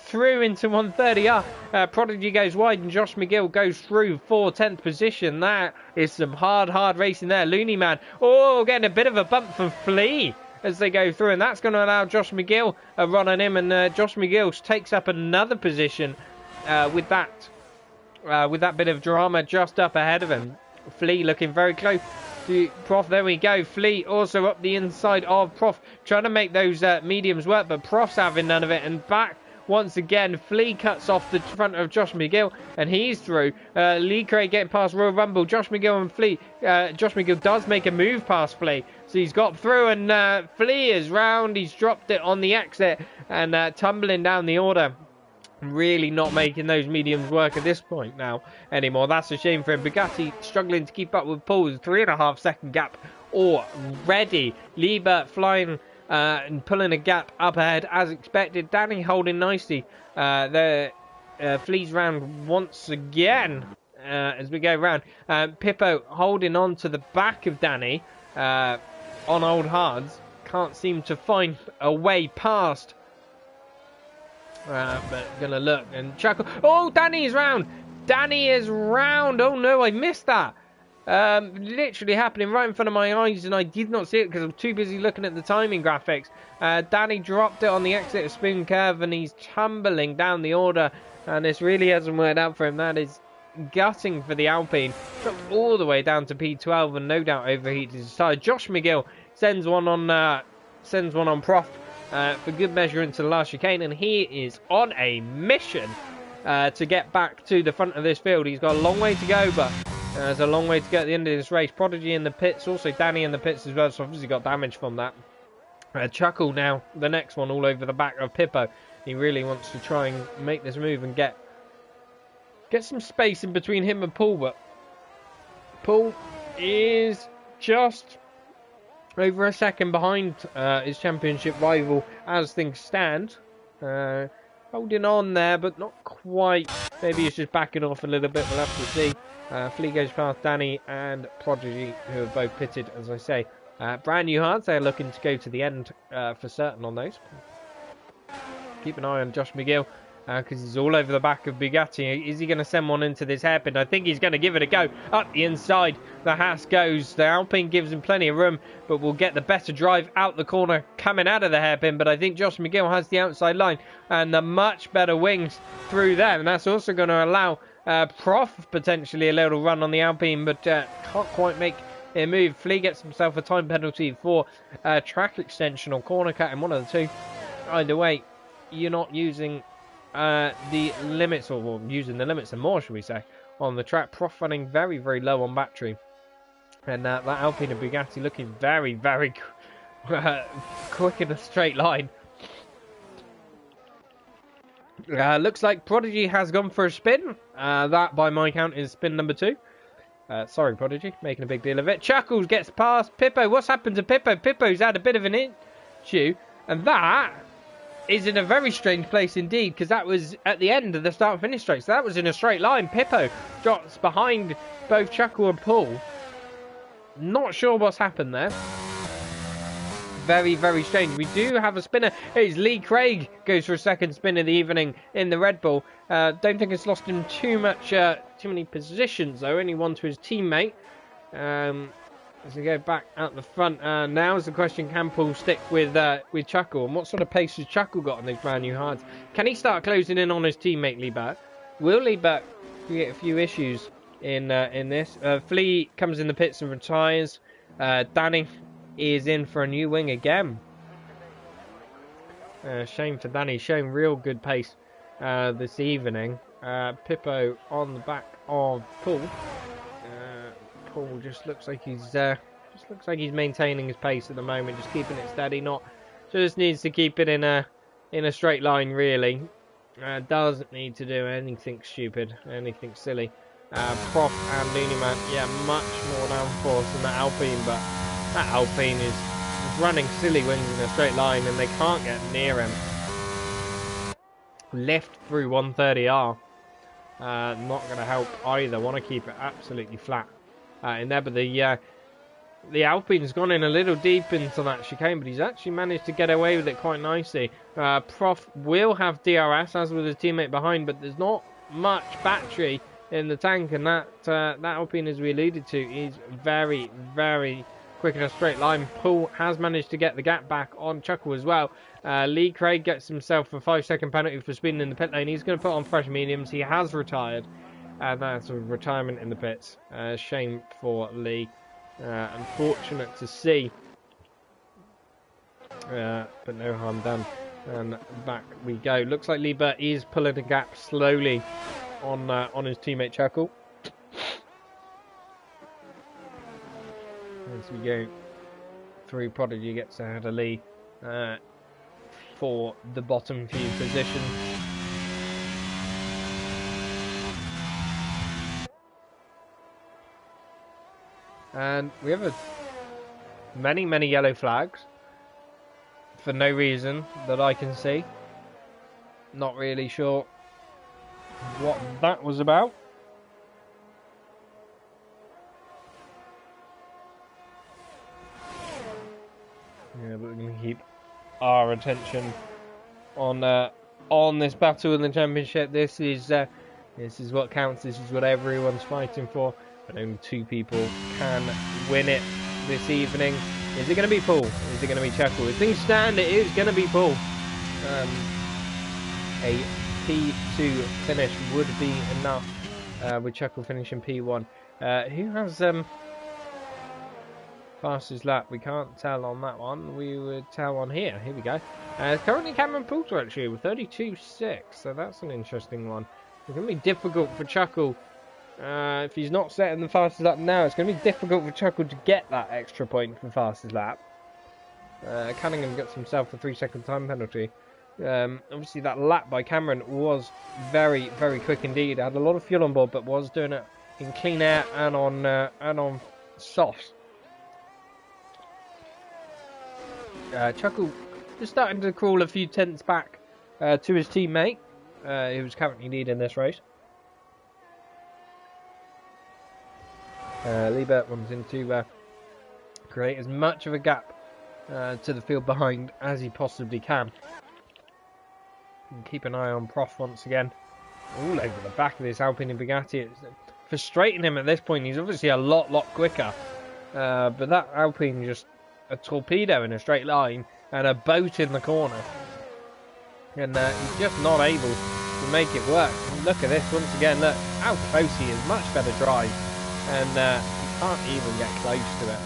Through into 130. Prodigy goes wide and Josh McGill goes through for 10th position. That is some hard racing there. Looney Man, getting a bit of a bump from Flea as they go through, and that's going to allow Josh McGill a run on him, and Josh McGill takes up another position with that bit of drama just up ahead of him. Flea looking very close to Prof. There we go. Flea also up the inside of Prof, trying to make those mediums work, but Prof's having none of it, and back once again. Flea cuts off the front of Josh McGill, and he's through. Lee Craig getting past Royal Rumble. Josh McGill and Flea. Josh McGill does make a move past Flea, so he's got through, and Flea is round. He's dropped it on the exit and tumbling down the order. Really not making those mediums work at this point now anymore. That's a shame for him. Bugatti struggling to keep up with Paul's 3.5 second gap already. Liebert flying and pulling a gap up ahead as expected. Danny holding nicely. Flea's round once again as we go round. Pippo holding on to the back of Danny on old hards. Can't seem to find a way past. But gonna look and chuckle. Oh, Danny is round. Danny is round. Oh no, I missed that. Literally happening right in front of my eyes, and I did not see it because I was too busy looking at the timing graphics. Danny dropped it on the exit of Spoon Curve, and he's tumbling down the order, and this really hasn't worked out for him. That is gutting for the Alpine. Dropped all the way down to P12, and no doubt overheated his tyre. Josh McGill sends one on Prof. For good measure into the last chicane, and he is on a mission to get back to the front of this field. He's got a long way to go, but there's a long way to go at the end of this race. Prodigy in the pits, also Danny in the pits as well, so obviously got damage from that. Chuckle now, the next one all over the back of Pippo. He really wants to try and make this move and get get some space in between him and Paul, but Paul is just over a second behind his championship rival as things stand. Holding on there, but not quite. Maybe he's just backing off a little bit. We'll have to see. Flea goes past Danny and Prodigy, who are both pitted, as I say. Brand new hards. They're looking to go to the end for certain on those. Keep an eye on Josh McGill, because he's all over the back of Bugatti. Is he going to send one into this hairpin? I think he's going to give it a go. Up the inside, the Haas goes. The Alpine gives him plenty of room, but will get the better drive out the corner coming out of the hairpin. But I think Josh McGill has the outside line and the much better wings through there. And that's also going to allow Prof potentially a little run on the Alpine, but can't quite make a move. Flea gets himself a time penalty for track extension or corner cutting, one of the two. Either way, you're not using the limits, or using the limits and more, should we say, on the track. Prof running very, very low on battery. And that Alpine and Bugatti looking very, very quick in a straight line. Looks like Prodigy has gone for a spin. That, by my count, is spin number 2. Sorry, Prodigy, making a big deal of it. Chuckles gets past Pippo. What's happened to Pippo? Pippo's had a bit of an issue. And that is in a very strange place indeed, because that was at the end of the start-finish straight. So that was in a straight line. Pippo drops behind both Chuckle and Paul. Not sure what's happened there. Very, very strange. We do have a spinner. It's Lee Craig goes for a second spin of the evening in the Red Bull. Don't think it's lost him too many positions though. Only one to his teammate. As we go back out the front, now is the question: can Paul stick with Chuckle? And what sort of pace has Chuckle got on those brand new hards? Can he start closing in on his teammate Liebert? Will Liebert get a few issues in this? Flea comes in the pits and retires. Danny is in for a new wing again. Shame for Danny, showing real good pace this evening. Pippo on the back of Paul. Paul just looks like he's maintaining his pace at the moment, just keeping it steady. Just needs to keep it in a straight line really. Doesn't need to do anything stupid, anything silly. Prof and Looneyman, yeah, much more downforce than that Alpine, but that Alpine is running silly wings in a straight line and they can't get near him. Lift through 130R. Not going to help either. Want to keep it absolutely flat in there, but the Alpine's gone in a little deep into that chicane, but he's actually managed to get away with it quite nicely. Prof will have DRS, as with his teammate behind, but there's not much battery in the tank, and that Alpine, as we alluded to, is very, very quick in a straight line. Paul has managed to get the gap back on Chuckle as well. Lee Craig gets himself a 5-second penalty for speeding in the pit lane. He's going to put on fresh mediums. He has retired, and that's a retirement in the pits. Shame for Lee. Unfortunate to see, but no harm done. And back we go. Looks like Liebert is pulling the gap slowly on his teammate Chuckle. As we go through, Prodigy gets ahead of Lee for the bottom few position. And we have many, many yellow flags for no reason that I can see. Not really sure what that was about. Yeah, but we're going to keep our attention on this battle in the championship. This is what counts. This is what everyone's fighting for. But only 2 people can win it this evening. Is it going to be Paul? Is it going to be Chuckle? As things stand, it is going to be Paul. A P2 finish would be enough, with Chuckle finishing P1. Who has fastest lap? We can't tell on that one. We would tell on here. Here we go. Currently Cameron Poulter actually with 32.6, so that's an interesting one. It's going to be difficult for Chuckle. If he's not setting the fastest lap now, it's going to be difficult for Chuckle to get that extra point for fastest lap. Cunningham gets himself a 3-second time penalty Obviously, that lap by Cameron was very, very quick indeed. Had a lot of fuel on board, but was doing it in clean air and on softs. Chuckle just starting to crawl a few tenths back to his teammate, who's currently leading this race. Liebert wanting to create as much of a gap to the field behind as he possibly can. And keep an eye on Prof once again. All over the back of this Alpine and Bugatti. It's frustrating him at this point. He's obviously a lot quicker. But that Alpine just a torpedo in a straight line and a boat in the corner. And he's just not able to make it work. And look at this once again. Look how close he is. Much better drive. And he can't even get close to it.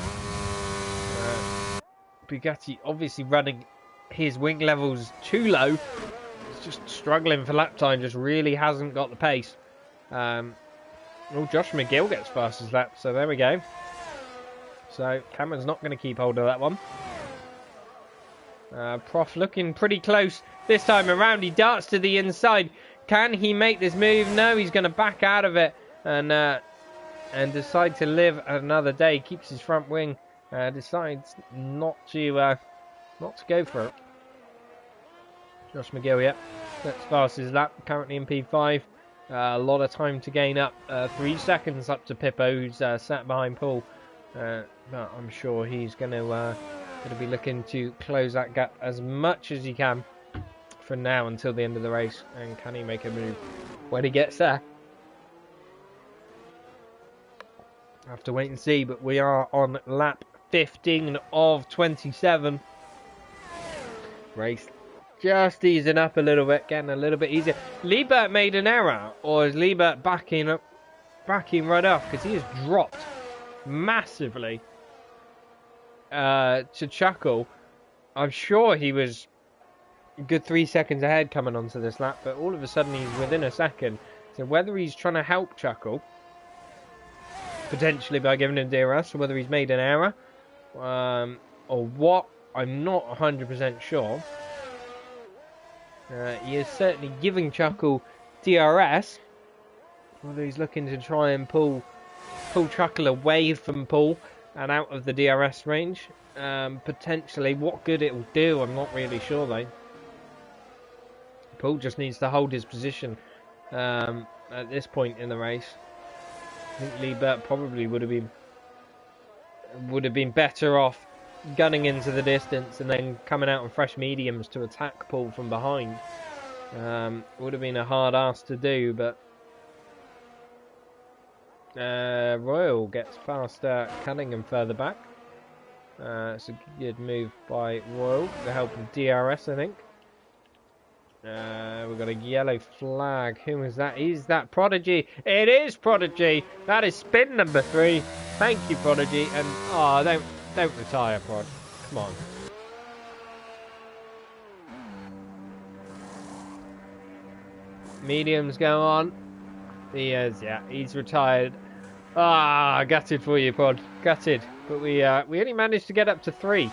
Bugatti obviously running his wing levels too low. He's just struggling for lap time. Just really hasn't got the pace. Josh McGill gets fastest lap. So there we go. So Cameron's not going to keep hold of that one. Prof looking pretty close this time around. He darts to the inside. Can he make this move? No, he's going to back out of it and decide to live another day. Keeps his front wing. Decides not to go for it. Josh McGill, yeah, that's fastest lap. Currently in P5. A lot of time to gain up. 3 seconds up to Pippo, who's sat behind Paul. But I'm sure he's going to be looking to close that gap as much as he can for now until the end of the race. And can he make a move when he gets there? I have to wait and see, but we are on lap 15 of 27. Race just easing up a little bit, getting a little bit easier. Liebert made an error, or is Liebert backing right off? Because he has dropped massively to Chuckle. I'm sure he was a good 3 seconds ahead coming onto this lap, but all of a sudden he's within a second. So whether he's trying to help Chuckle, potentially by giving him DRS, or whether he's made an error, or what, I'm not 100% sure. He is certainly giving Chuckle DRS, whether he's looking to try and pull Chuckle away from Paul and out of the DRS range. Potentially, what good it will do, I'm not really sure though. Paul just needs to hold his position at this point in the race. I think Liebert probably would have been better off gunning into the distance and then coming out on fresh mediums to attack Paul from behind. Would have been a hard ask to do, but Royal gets past Cunningham further back. It's a good move by Royal with the help of DRS, I think. We've got a yellow flag. Who is that? Is that Prodigy? It is Prodigy. That is spin number 3. Thank you, Prodigy. And don't retire, Prod. Come on. Mediums go on. He is, yeah. He's retired. Gutted for you, Prod. Gutted. But we only managed to get up to 3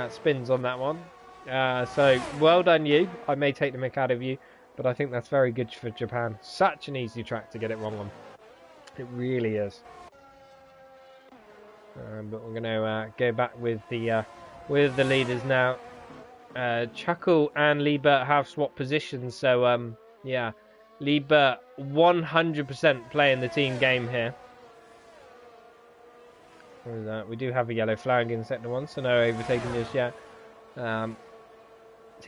spins on that one. So well done you. I may take the mick out of you, but I think that's very good for Japan. Such an easy track to get it wrong on. It really is. But we're going to go back with the leaders now. Chuckle and Liebert have swapped positions, so yeah, Liebert 100% playing the team game here. We do have a yellow flag in sector 1, so no overtaking just yet. So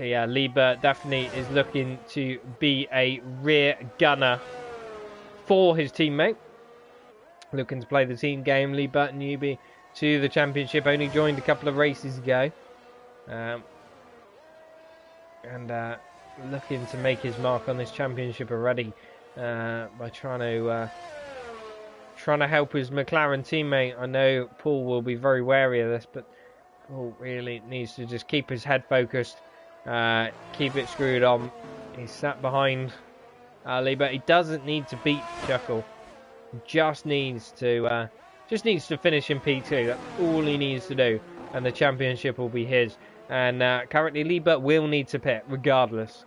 yeah, Liebert definitely is looking to be a rear gunner for his teammate. Looking to play the team game. Liebert, newbie to the championship, only joined a couple of races ago. And looking to make his mark on this championship already by trying to help his McLaren teammate. I know Paul will be very wary of this, but Paul really needs to just keep his head focused, keep it screwed on. He's sat behind Liebert. He doesn't need to beat Chuckle. He just needs to finish in P2. That's all he needs to do, and the championship will be his. And currently Liebert will need to pit regardless.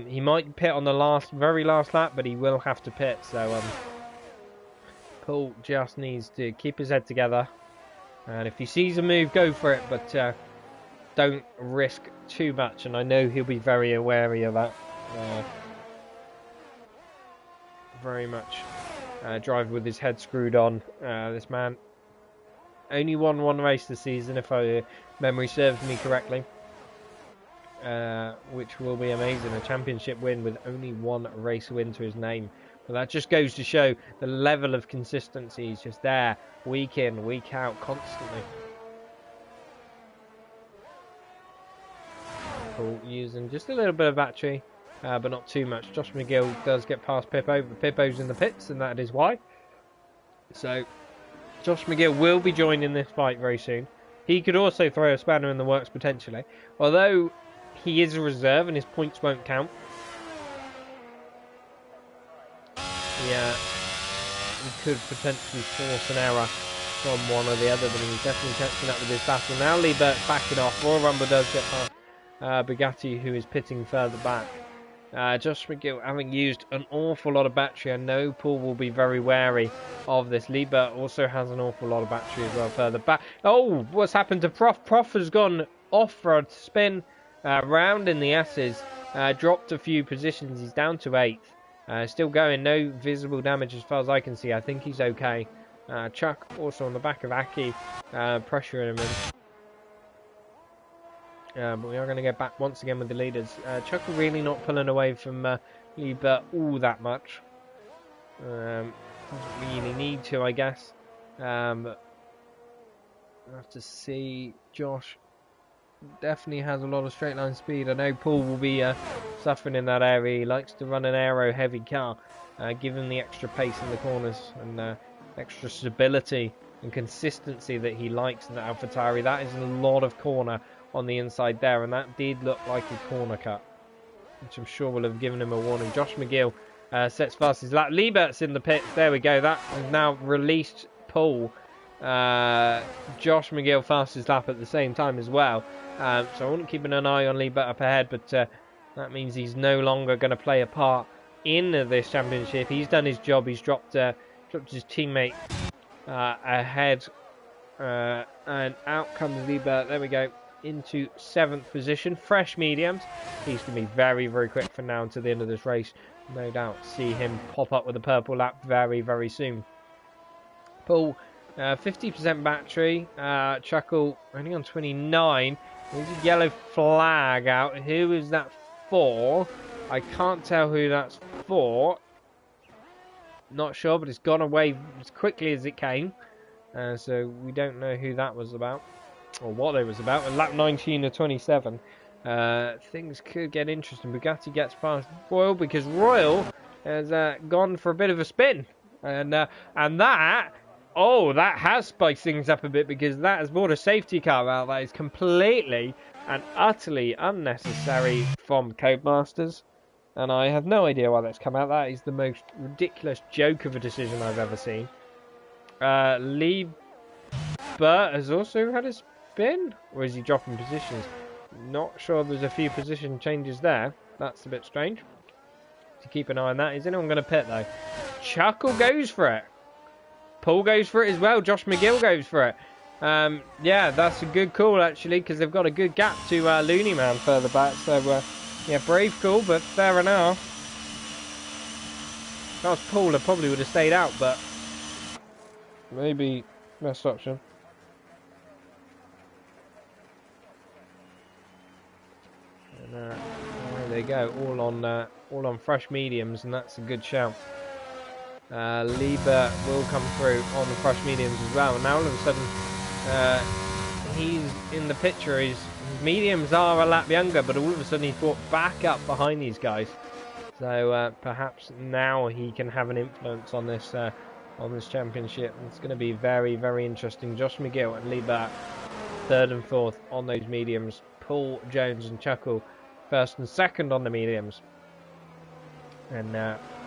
He might pit on the very last lap, but he will have to pit. So Paul just needs to keep his head together, and if he sees a move, go for it, but don't risk too much. And I know he'll be very wary of that. Very much drive with his head screwed on. This man only won one race this season, if memory serves me correctly, which will be amazing. A championship win with only one race win to his name. But that just goes to show the level of consistency. He's just there, week in, week out, constantly. Cool. Using just a little bit of battery, but not too much. Josh McGill does get past Pippo, but Pippo's in the pits, and that is why. So Josh McGill will be joining this fight very soon. He could also throw a spanner in the works potentially, although he is a reserve and his points won't count. Yeah, he could potentially force an error from one or the other, but he's definitely catching up with this battle. Now Liebert backing off. Royal Rumble does get past Bugatti, who is pitting further back. Josh McGill having used an awful lot of battery. I know Paul will be very wary of this. Liebert also has an awful lot of battery as well further back. Oh, what's happened to Prof? Prof has gone off for a spin round in the S's. Dropped a few positions. He's down to 8th. Still going. No visible damage as far as I can see. I think he's okay. Chuck also on the back of Aki, pressuring him in. But we are going to get back once again with the leaders. Chuck really not pulling away from Liebert all that much. Doesn't really need to, I guess. We'll have to see. Josh definitely has a lot of straight line speed. I know Paul will be suffering in that area. He likes to run an aero heavy car. Give him the extra pace in the corners and extra stability and consistency that he likes in the AlphaTauri. That is a lot of corner on the inside there, and that did look like a corner cut, which I'm sure will have given him a warning. Josh McGill sets fast his lap. Liebert's in the pits. There we go. That has now released Paul. Josh McGill fast his lap at the same time as well. So I wouldn't keep an eye on Liebert up ahead, but that means he's no longer going to play a part in this championship. He's done his job. He's dropped his teammate ahead, and out comes Liebert. There we go. Into 7th position, fresh mediums. He's going to be very, very quick from now until the end of this race. No doubt see him pop up with a purple lap very, very soon. Paul, 50% battery. Chuckle only on 29. There's a yellow flag out. Who is that for? I can't tell who that's for. Not sure, but it's gone away as quickly as it came. So we don't know who that was about, or what it was about. Lap 19 of 27. Things could get interesting. Bugatti gets past Royal because Royal has gone for a bit of a spin, and that has spiced things up a bit, because that has brought a safety car out that is completely and utterly unnecessary from Codemasters, and I have no idea why that's come out. That is the most ridiculous joke of a decision I've ever seen. Liebert has also had a spin, or is he dropping positions? Not sure. There's a few position changes there. That's a bit strange. To keep an eye on that. Is anyone going to pit though? Chuckle goes for it. Paul goes for it as well. Josh McGill goes for it. Yeah, that's a good call actually, because they've got a good gap to Looney Man further back. So yeah, brave call, but fair enough. If that was Paul, I probably would have stayed out, but maybe best option. And there they go, all on fresh mediums, and that's a good shout. Liebert will come through on the fresh mediums as well. And now all of a sudden, he's in the picture. His mediums are a lap younger, but all of a sudden he's brought back up behind these guys. So perhaps now he can have an influence on this championship. It's going to be very, very interesting. Josh McGill and Liebert 3rd and 4th on those mediums. Paul, Jones and Chuckle 1st and 2nd on the mediums. And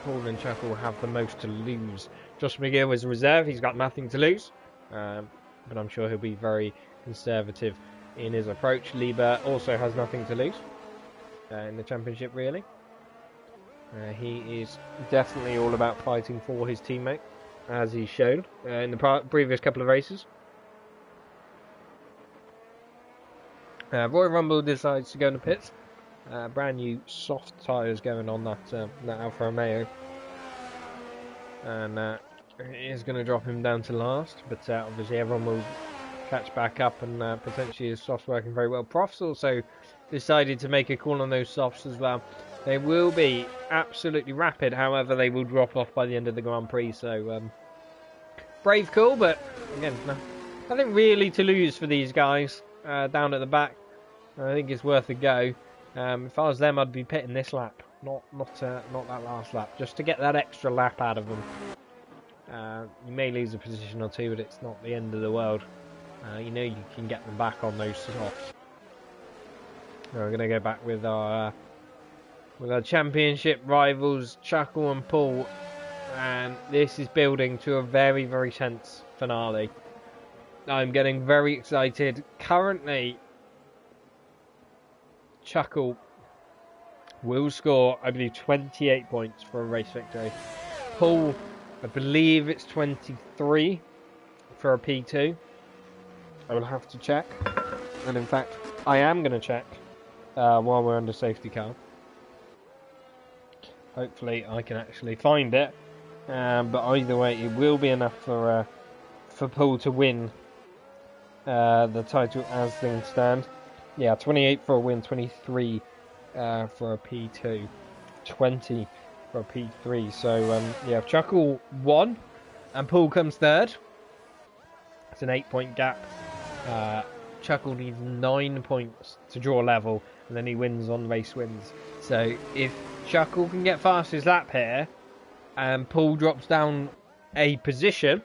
Paul and Chuckle have the most to lose. Josh McGill is a reserve. He's got nothing to lose. But I'm sure he'll be very conservative in his approach. Liebert also has nothing to lose in the championship, really. He is definitely all about fighting for his teammate, as he's shown in the previous couple of races. Royal Rumble decides to go in the pits. Brand new soft tyres going on that Alfa Romeo, and it is going to drop him down to last. But obviously everyone will catch back up, and potentially his softs working very well. Prof's also decided to make a call on those softs as well. They will be absolutely rapid, however they will drop off by the end of the Grand Prix. So brave call, but again, nothing really to lose for these guys down at the back. I think it's worth a go. If I was them, I'd be pitting this lap, not that last lap, just to get that extra lap out of them. You may lose a position or two, but it's not the end of the world. You know you can get them back on those softs. We're going to go back with our championship rivals, Chuckle and Paul, and this is building to a very, very tense finale. I'm getting very excited. Currently, Chuckle will score, I believe, 28 points for a race victory. Paul, I believe it's 23 for a P2. I will have to check. And in fact, I am going to check while we're under safety car. Hopefully I can actually find it. But either way, it will be enough for Paul to win the title as things stand. Yeah, 28 for a win, 23 for a P2, 20 for a P3. So, yeah, Chuckle won, and Paul comes third. It's an 8-point gap. Chuckle needs 9 points to draw level, and then he wins on race wins. So, if Chuckle can get fastest lap here, and Paul drops down a position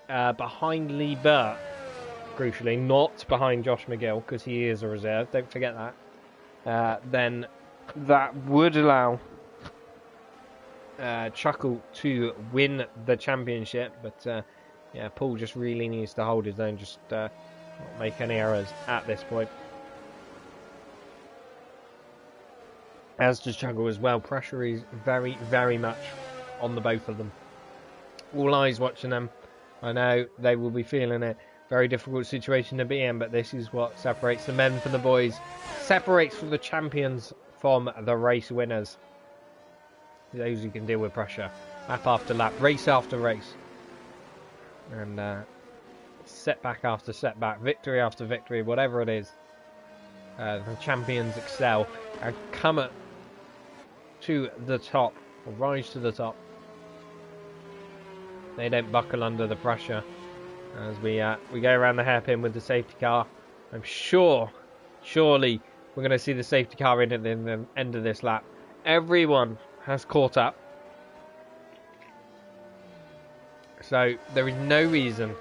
behind Liebert, crucially, not behind Josh McGill, because he is a reserve, don't forget that, then that would allow Chuckle to win the championship, but yeah, Paul just really needs to hold his own, just not make any errors at this point. As does Chuckle as well. Pressure is very, very much on the both of them. All eyes watching them. I know they will be feeling it. Very difficult situation to be in, but this is what separates the men from the boys. Separates the champions from the race winners. Those who can deal with pressure. Lap after lap, race after race. And setback after setback, victory after victory, whatever it is. The champions excel and come to the top, or rise to the top. They don't buckle under the pressure. As we go around the hairpin with the safety car, I'm surely we're going to see the safety car in at the end of this lap. Everyone has caught up, so there is no reason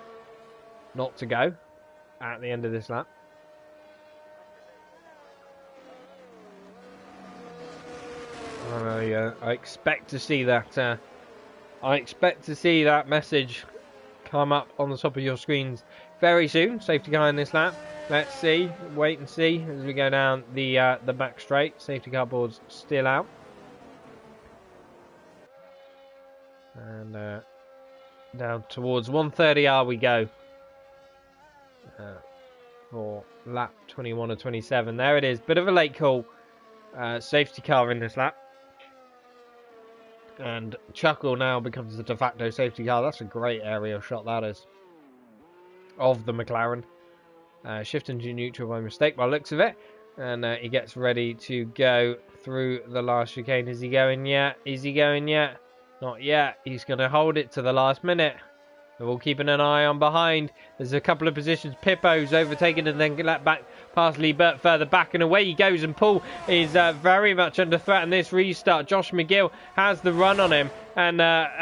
not to go at the end of this lap. I expect to see that. I expect to see that message come up on the top of your screens very soon. Safety car in this lap. Let's see, wait and see as we go down the back straight. Safety car board's still out, and down towards 130R we go for lap 21 or 27. There it is. Bit of a late call. Safety car in this lap. And Chuckle now becomes the de facto safety car. That's a great aerial shot, that is, of the McLaren. Shifting to neutral by mistake by the looks of it. And he gets ready to go through the last chicane. Is he going yet? Is he going yet? Not yet. He's going to hold it to the last minute. We're all keeping an eye on behind. There's a couple of positions. Pippo's overtaken and then let back past Liebert further back, and away he goes, and Paul is very much under threat in this restart. Josh McGill has the run on him, and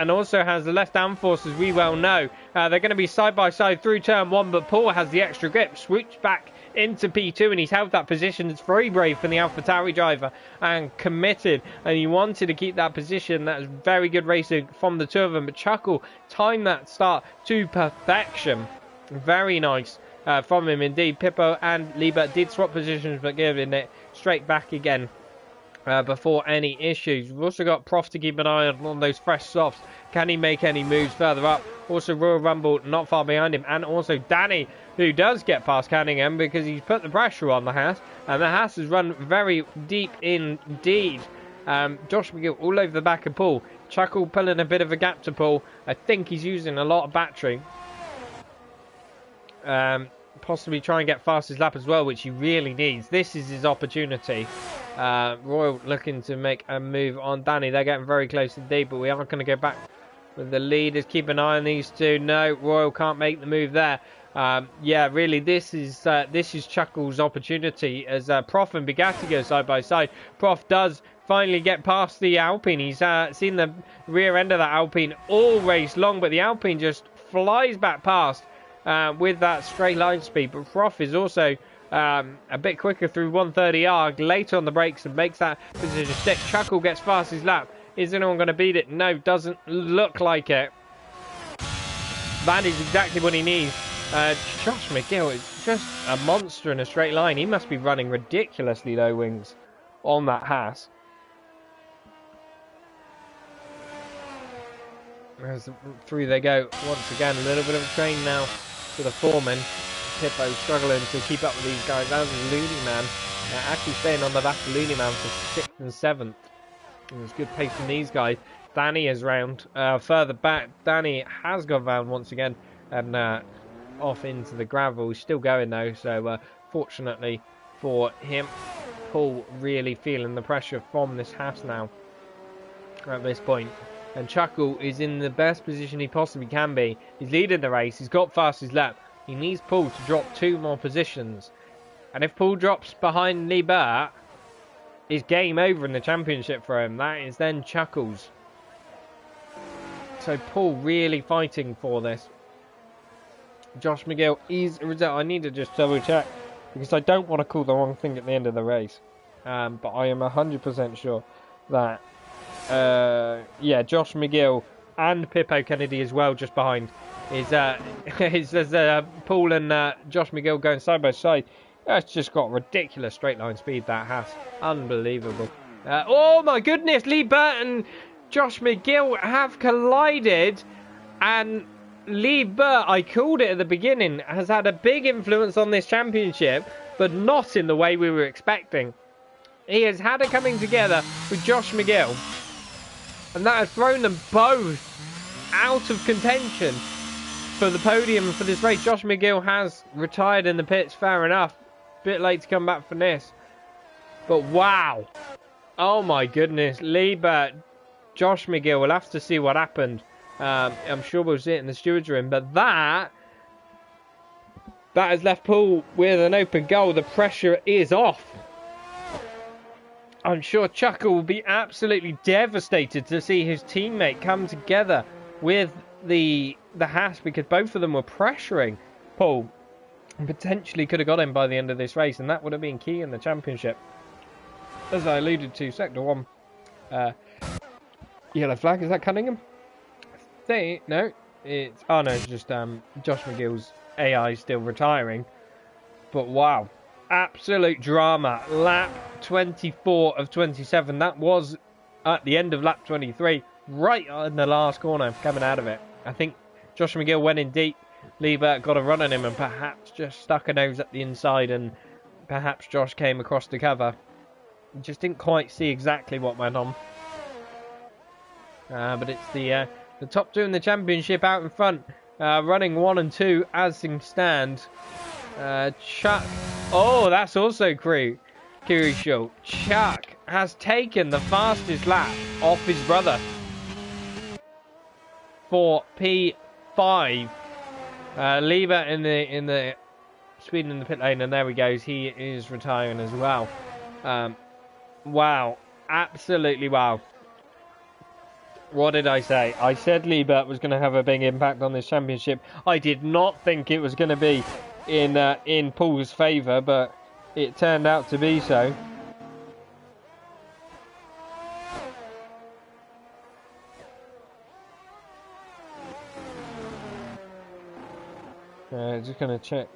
also has the left downforce, as we well know. They're going to be side by side through turn one, but Paul has the extra grip, swoops back into P2, and he's held that position. It's very brave from the AlphaTauri driver and committed, and he wanted to keep that position. That was very good racing from the two of them, but Chuckle timed that start to perfection. Very nice from him. Indeed, Pippo and Liebert did swap positions, but giving it straight back again before any issues. We've also got Prof to keep an eye on those fresh softs. Can he make any moves further up? Also, Royal Rumble not far behind him, and also Danny, who does get past Cunningham because he's put the pressure on the Haas, and the Haas has run very deep indeed. Josh McGill all over the back of Paul. Chuckle pulling a bit of a gap to Paul. I think he's using a lot of battery. Possibly try and get fastest lap as well, which he really needs. This is his opportunity. Royal looking to make a move on Danny. They're getting very close indeed, but we are going to go back with the leaders. Keep an eye on these two. No, Royal can't make the move there. Yeah, really, this is Chuckle's opportunity as Prof and Bugatti go side by side. Prof does finally get past the Alpine. He's seen the rear end of that Alpine all race long, but the Alpine just flies back past with that straight line speed. But Prof is also a bit quicker through 130R, later on the brakes, and makes that position stick. Chuckle gets fastest lap. Is anyone going to beat it? No, doesn't look like it. That is exactly what he needs. Josh McGill is just a monster in a straight line. He must be running ridiculously low wings on that Haas. As through they go once again. A little bit of a train now to the foreman. Pippo struggling to keep up with these guys. As is Looney Man, actually staying on the back of Looney Man for 6th and 7th. And there's good pace from these guys. Danny is round further back. Danny has gone round once again and off into the gravel. He's still going though, so fortunately for him, Paul really feeling the pressure from this Haas now at this point. And Chuckle is in the best position he possibly can be. He's leading the race. He's got fastest lap. He needs Paul to drop 2 more positions. And if Paul drops behind Liebert, it's game over in the championship for him. That is then Chuckles. So Paul really fighting for this. Josh McGill is a result. I need to just double check because I don't want to call the wrong thing at the end of the race. But I am 100% sure that yeah, Josh McGill and Pippo Kennedy as well just behind is Paul and Josh McGill going side by side. That's just got ridiculous straight line speed, that has. Unbelievable. Oh my goodness, Liebert and Josh McGill have collided, and Liebert, I called it at the beginning, has had a big influence on this championship, but not in the way we were expecting. He has had a coming together with Josh McGill, and that has thrown them both out of contention for the podium for this race. Josh McGill has retired in the pits, fair enough. Bit late to come back from this. But wow. Oh my goodness. Liebert, Josh McGill, we'll have to see what happened. I'm sure we'll see it in the stewards room. But that has left Paul with an open goal. The pressure is off. I'm sure Chuckle will be absolutely devastated to see his teammate come together with the Haas, because both of them were pressuring Paul and potentially could have got him by the end of this race, and that would have been key in the championship. As I alluded to, sector 1 yellow flag. Is that Cunningham? No, it's just Josh McGill's AI still retiring. But wow, absolute drama. Lap 24 of 27. That was at the end of lap 23, right in the last corner coming out of it. I think Josh McGill went in deep. Liebert got a run on him and perhaps just stuck a nose at the inside, and perhaps Josh came across the cover. Just didn't quite see exactly what went on. But it's the top two in the championship out in front, running 1 and 2 as things stand. Chuck, oh, that's also crucial. Chuck has taken the fastest lap off his brother for P5. Liebert in the speed in the pit lane, and there he goes. He is retiring as well. Wow, absolutely wow. What did I say? I said Liebert was going to have a big impact on this championship. I did not think it was going to be in Paul's favour, but it turned out to be so. Just going to check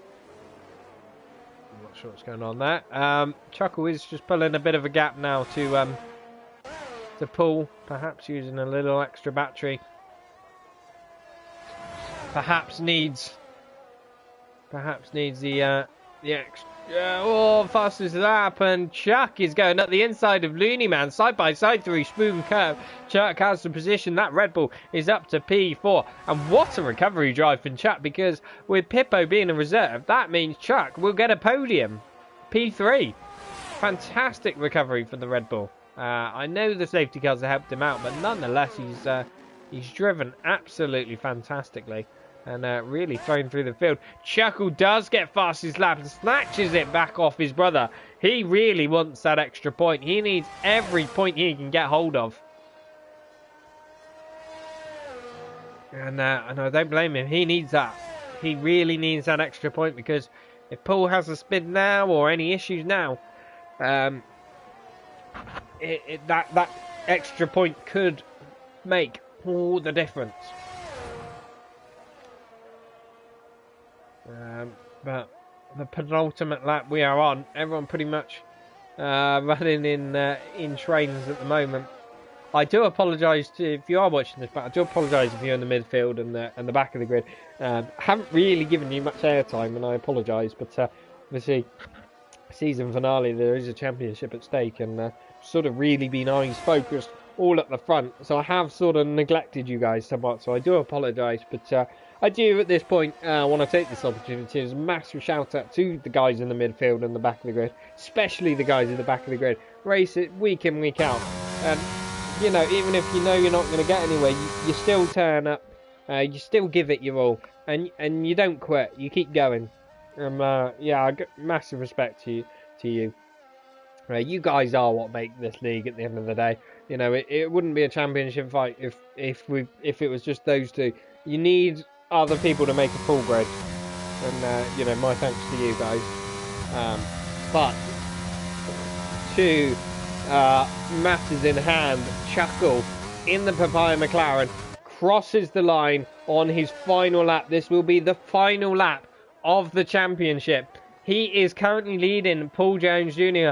not sure what's going on there. Chuckle is just pulling a bit of a gap now to pull, perhaps using a little extra battery. Perhaps needs the extra. Fastest lap, and Chuck is going up the inside of Looney Man, side by side through Spoon Curve. Chuck has the position. That Red Bull is up to P4, and what a recovery drive from Chuck, because with Pippo being a reserve, that means Chuck will get a podium. P3. Fantastic recovery for the Red Bull. I know the safety cars have helped him out, but nonetheless, he's driven absolutely fantastically. And really thrown through the field. Chuckle does get fastest lap and snatches it back off his brother. He really wants that extra point. He needs every point he can get hold of. And I don't blame him. He needs that. He really needs that extra point, because if Paul has a spin now or any issues now, that extra point could make all the difference. But the penultimate lap we are on, everyone pretty much running in trains at the moment. I do apologise if you are watching this, but I do apologise if you're in the midfield and the back of the grid. Haven't really given you much airtime, and I apologise. But obviously, season finale, there is a championship at stake, and sort of really been eyes focused all at the front. So I have sort of neglected you guys somewhat. So I do apologise, but. I do, at this point, want to take this opportunity as a massive shout out to the guys in the midfield and the back of the grid, especially the guys in the back of the grid. Race it week in, week out. And, you know, even if you know you're not going to get anywhere, you still turn up, you still give it your all, and you don't quit, you keep going. Yeah, I get massive respect to you. You guys are what make this league at the end of the day. You know, it wouldn't be a championship fight if it was just those two. You need other people to make a full grid, and you know, my thanks to you guys. But two matters in hand, Chuckle in the Papaya McLaren crosses the line on his final lap. This will be the final lap of the championship. He is currently leading Paul Jones Jr.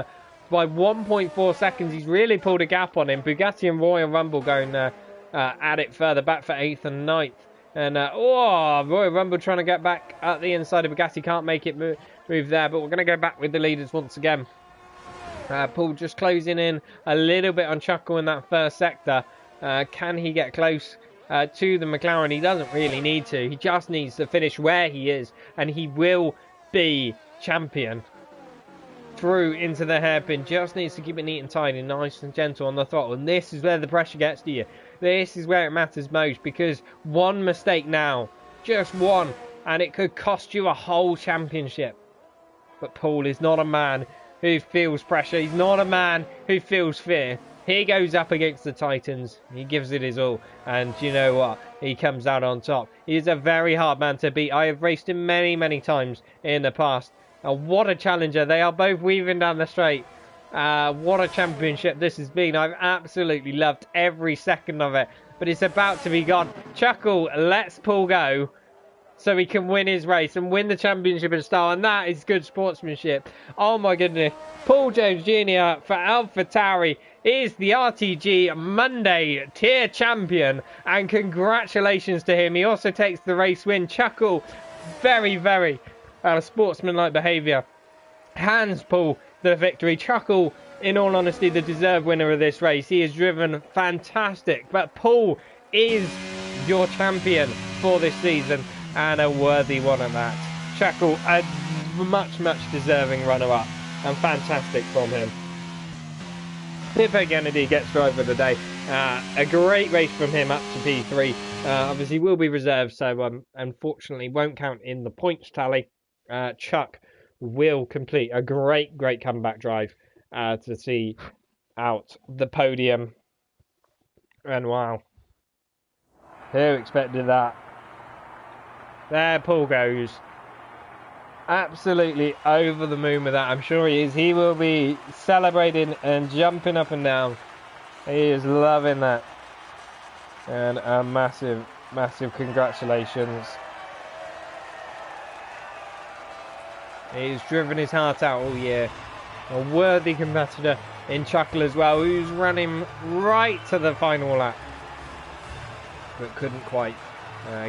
by 1.4 seconds. He's really pulled a gap on him. Bugatti and Royal Rumble going at it further back for 8th and 9th. And, Royal Rumble trying to get back at the inside of Bugatti. Can't make it move there, but we're going to go back with the leaders once again. Paul just closing in a little bit on Chuckle in that first sector. Can he get close to the McLaren? He doesn't really need to. He just needs to finish where he is, and he will be champion. Through into the hairpin, just needs to keep it neat and tidy, nice and gentle on the throttle, and this is where the pressure gets to you. This is where it matters most, because one mistake now, just one, and it could cost you a whole championship. But Paul is not a man who feels pressure. He's not a man who feels fear. He goes up against the Titans. He gives it his all, and you know what? He comes out on top. He is a very hard man to beat. I have raced him many, many times in the past. And what a challenger. They are both weaving down the straight. What a championship this has been. I've absolutely loved every second of it. But it's about to be gone. Chuckle lets Paul go so he can win his race and win the championship in style. And that is good sportsmanship. Oh my goodness. Paul Jones Jr. for AlphaTauri is the RTG Monday tier champion. And congratulations to him. He also takes the race win. Chuckle, very, very sportsmanlike behaviour, hands Paul the victory. Chuckle, in all honesty, the deserved winner of this race. He has driven fantastic, but Paul is your champion for this season, and a worthy one at that. Chuckle, a much deserving runner-up, and fantastic from him. Pippo Kennedy gets driver of the day. A great race from him up to P3. Obviously will be reserved, so unfortunately won't count in the points tally. Chuck will complete a great comeback drive to see out the podium. And wow, who expected that? There Paul goes. Absolutely over the moon with that. I'm sure he is. He will be celebrating and jumping up and down. He is loving that. And a massive congratulations. He's driven his heart out all year. A worthy competitor in Chuckle as well, who's running right to the final lap, but couldn't quite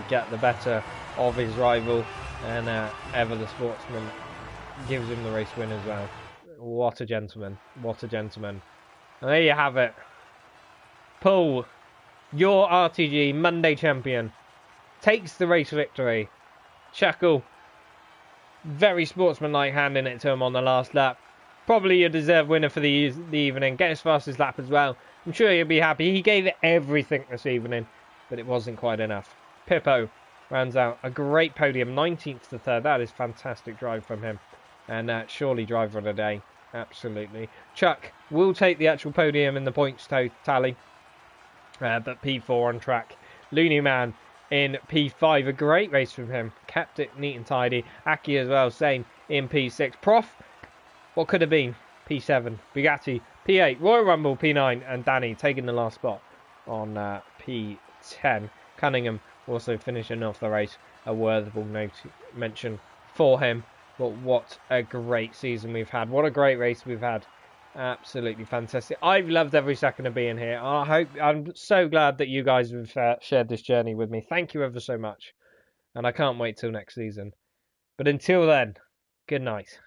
get the better of his rival, and Ever the Sportsman gives him the race win as well. What a gentleman, what a gentleman. And there you have it. Paul, your RTG Monday champion, takes the race victory. Chuckle, very sportsmanlike, handing it to him on the last lap. Probably a deserved winner for the evening. Get his fastest lap as well. I'm sure he'll be happy. He gave it everything this evening, but it wasn't quite enough. Pippo rounds out a great podium, 19th to 3rd. That is fantastic drive from him. And surely driver of the day. Absolutely. Chuck will take the actual podium in the points tally. But P4 on track. Looney Man in P5. A great race from him. Kept it neat and tidy. Aki as well, same in P6. Prof, what could have been? P7. Bugatti P8. Royal Rumble P9. And Danny taking the last spot on P10. Cunningham also finishing off the race. A worthwhile mention for him. But what a great season we've had. What a great race we've had. Absolutely fantastic. I've loved every second of being here. I'm so glad that you guys have shared this journey with me. Thank you ever so much. And I can't wait till next season. But until then, good night.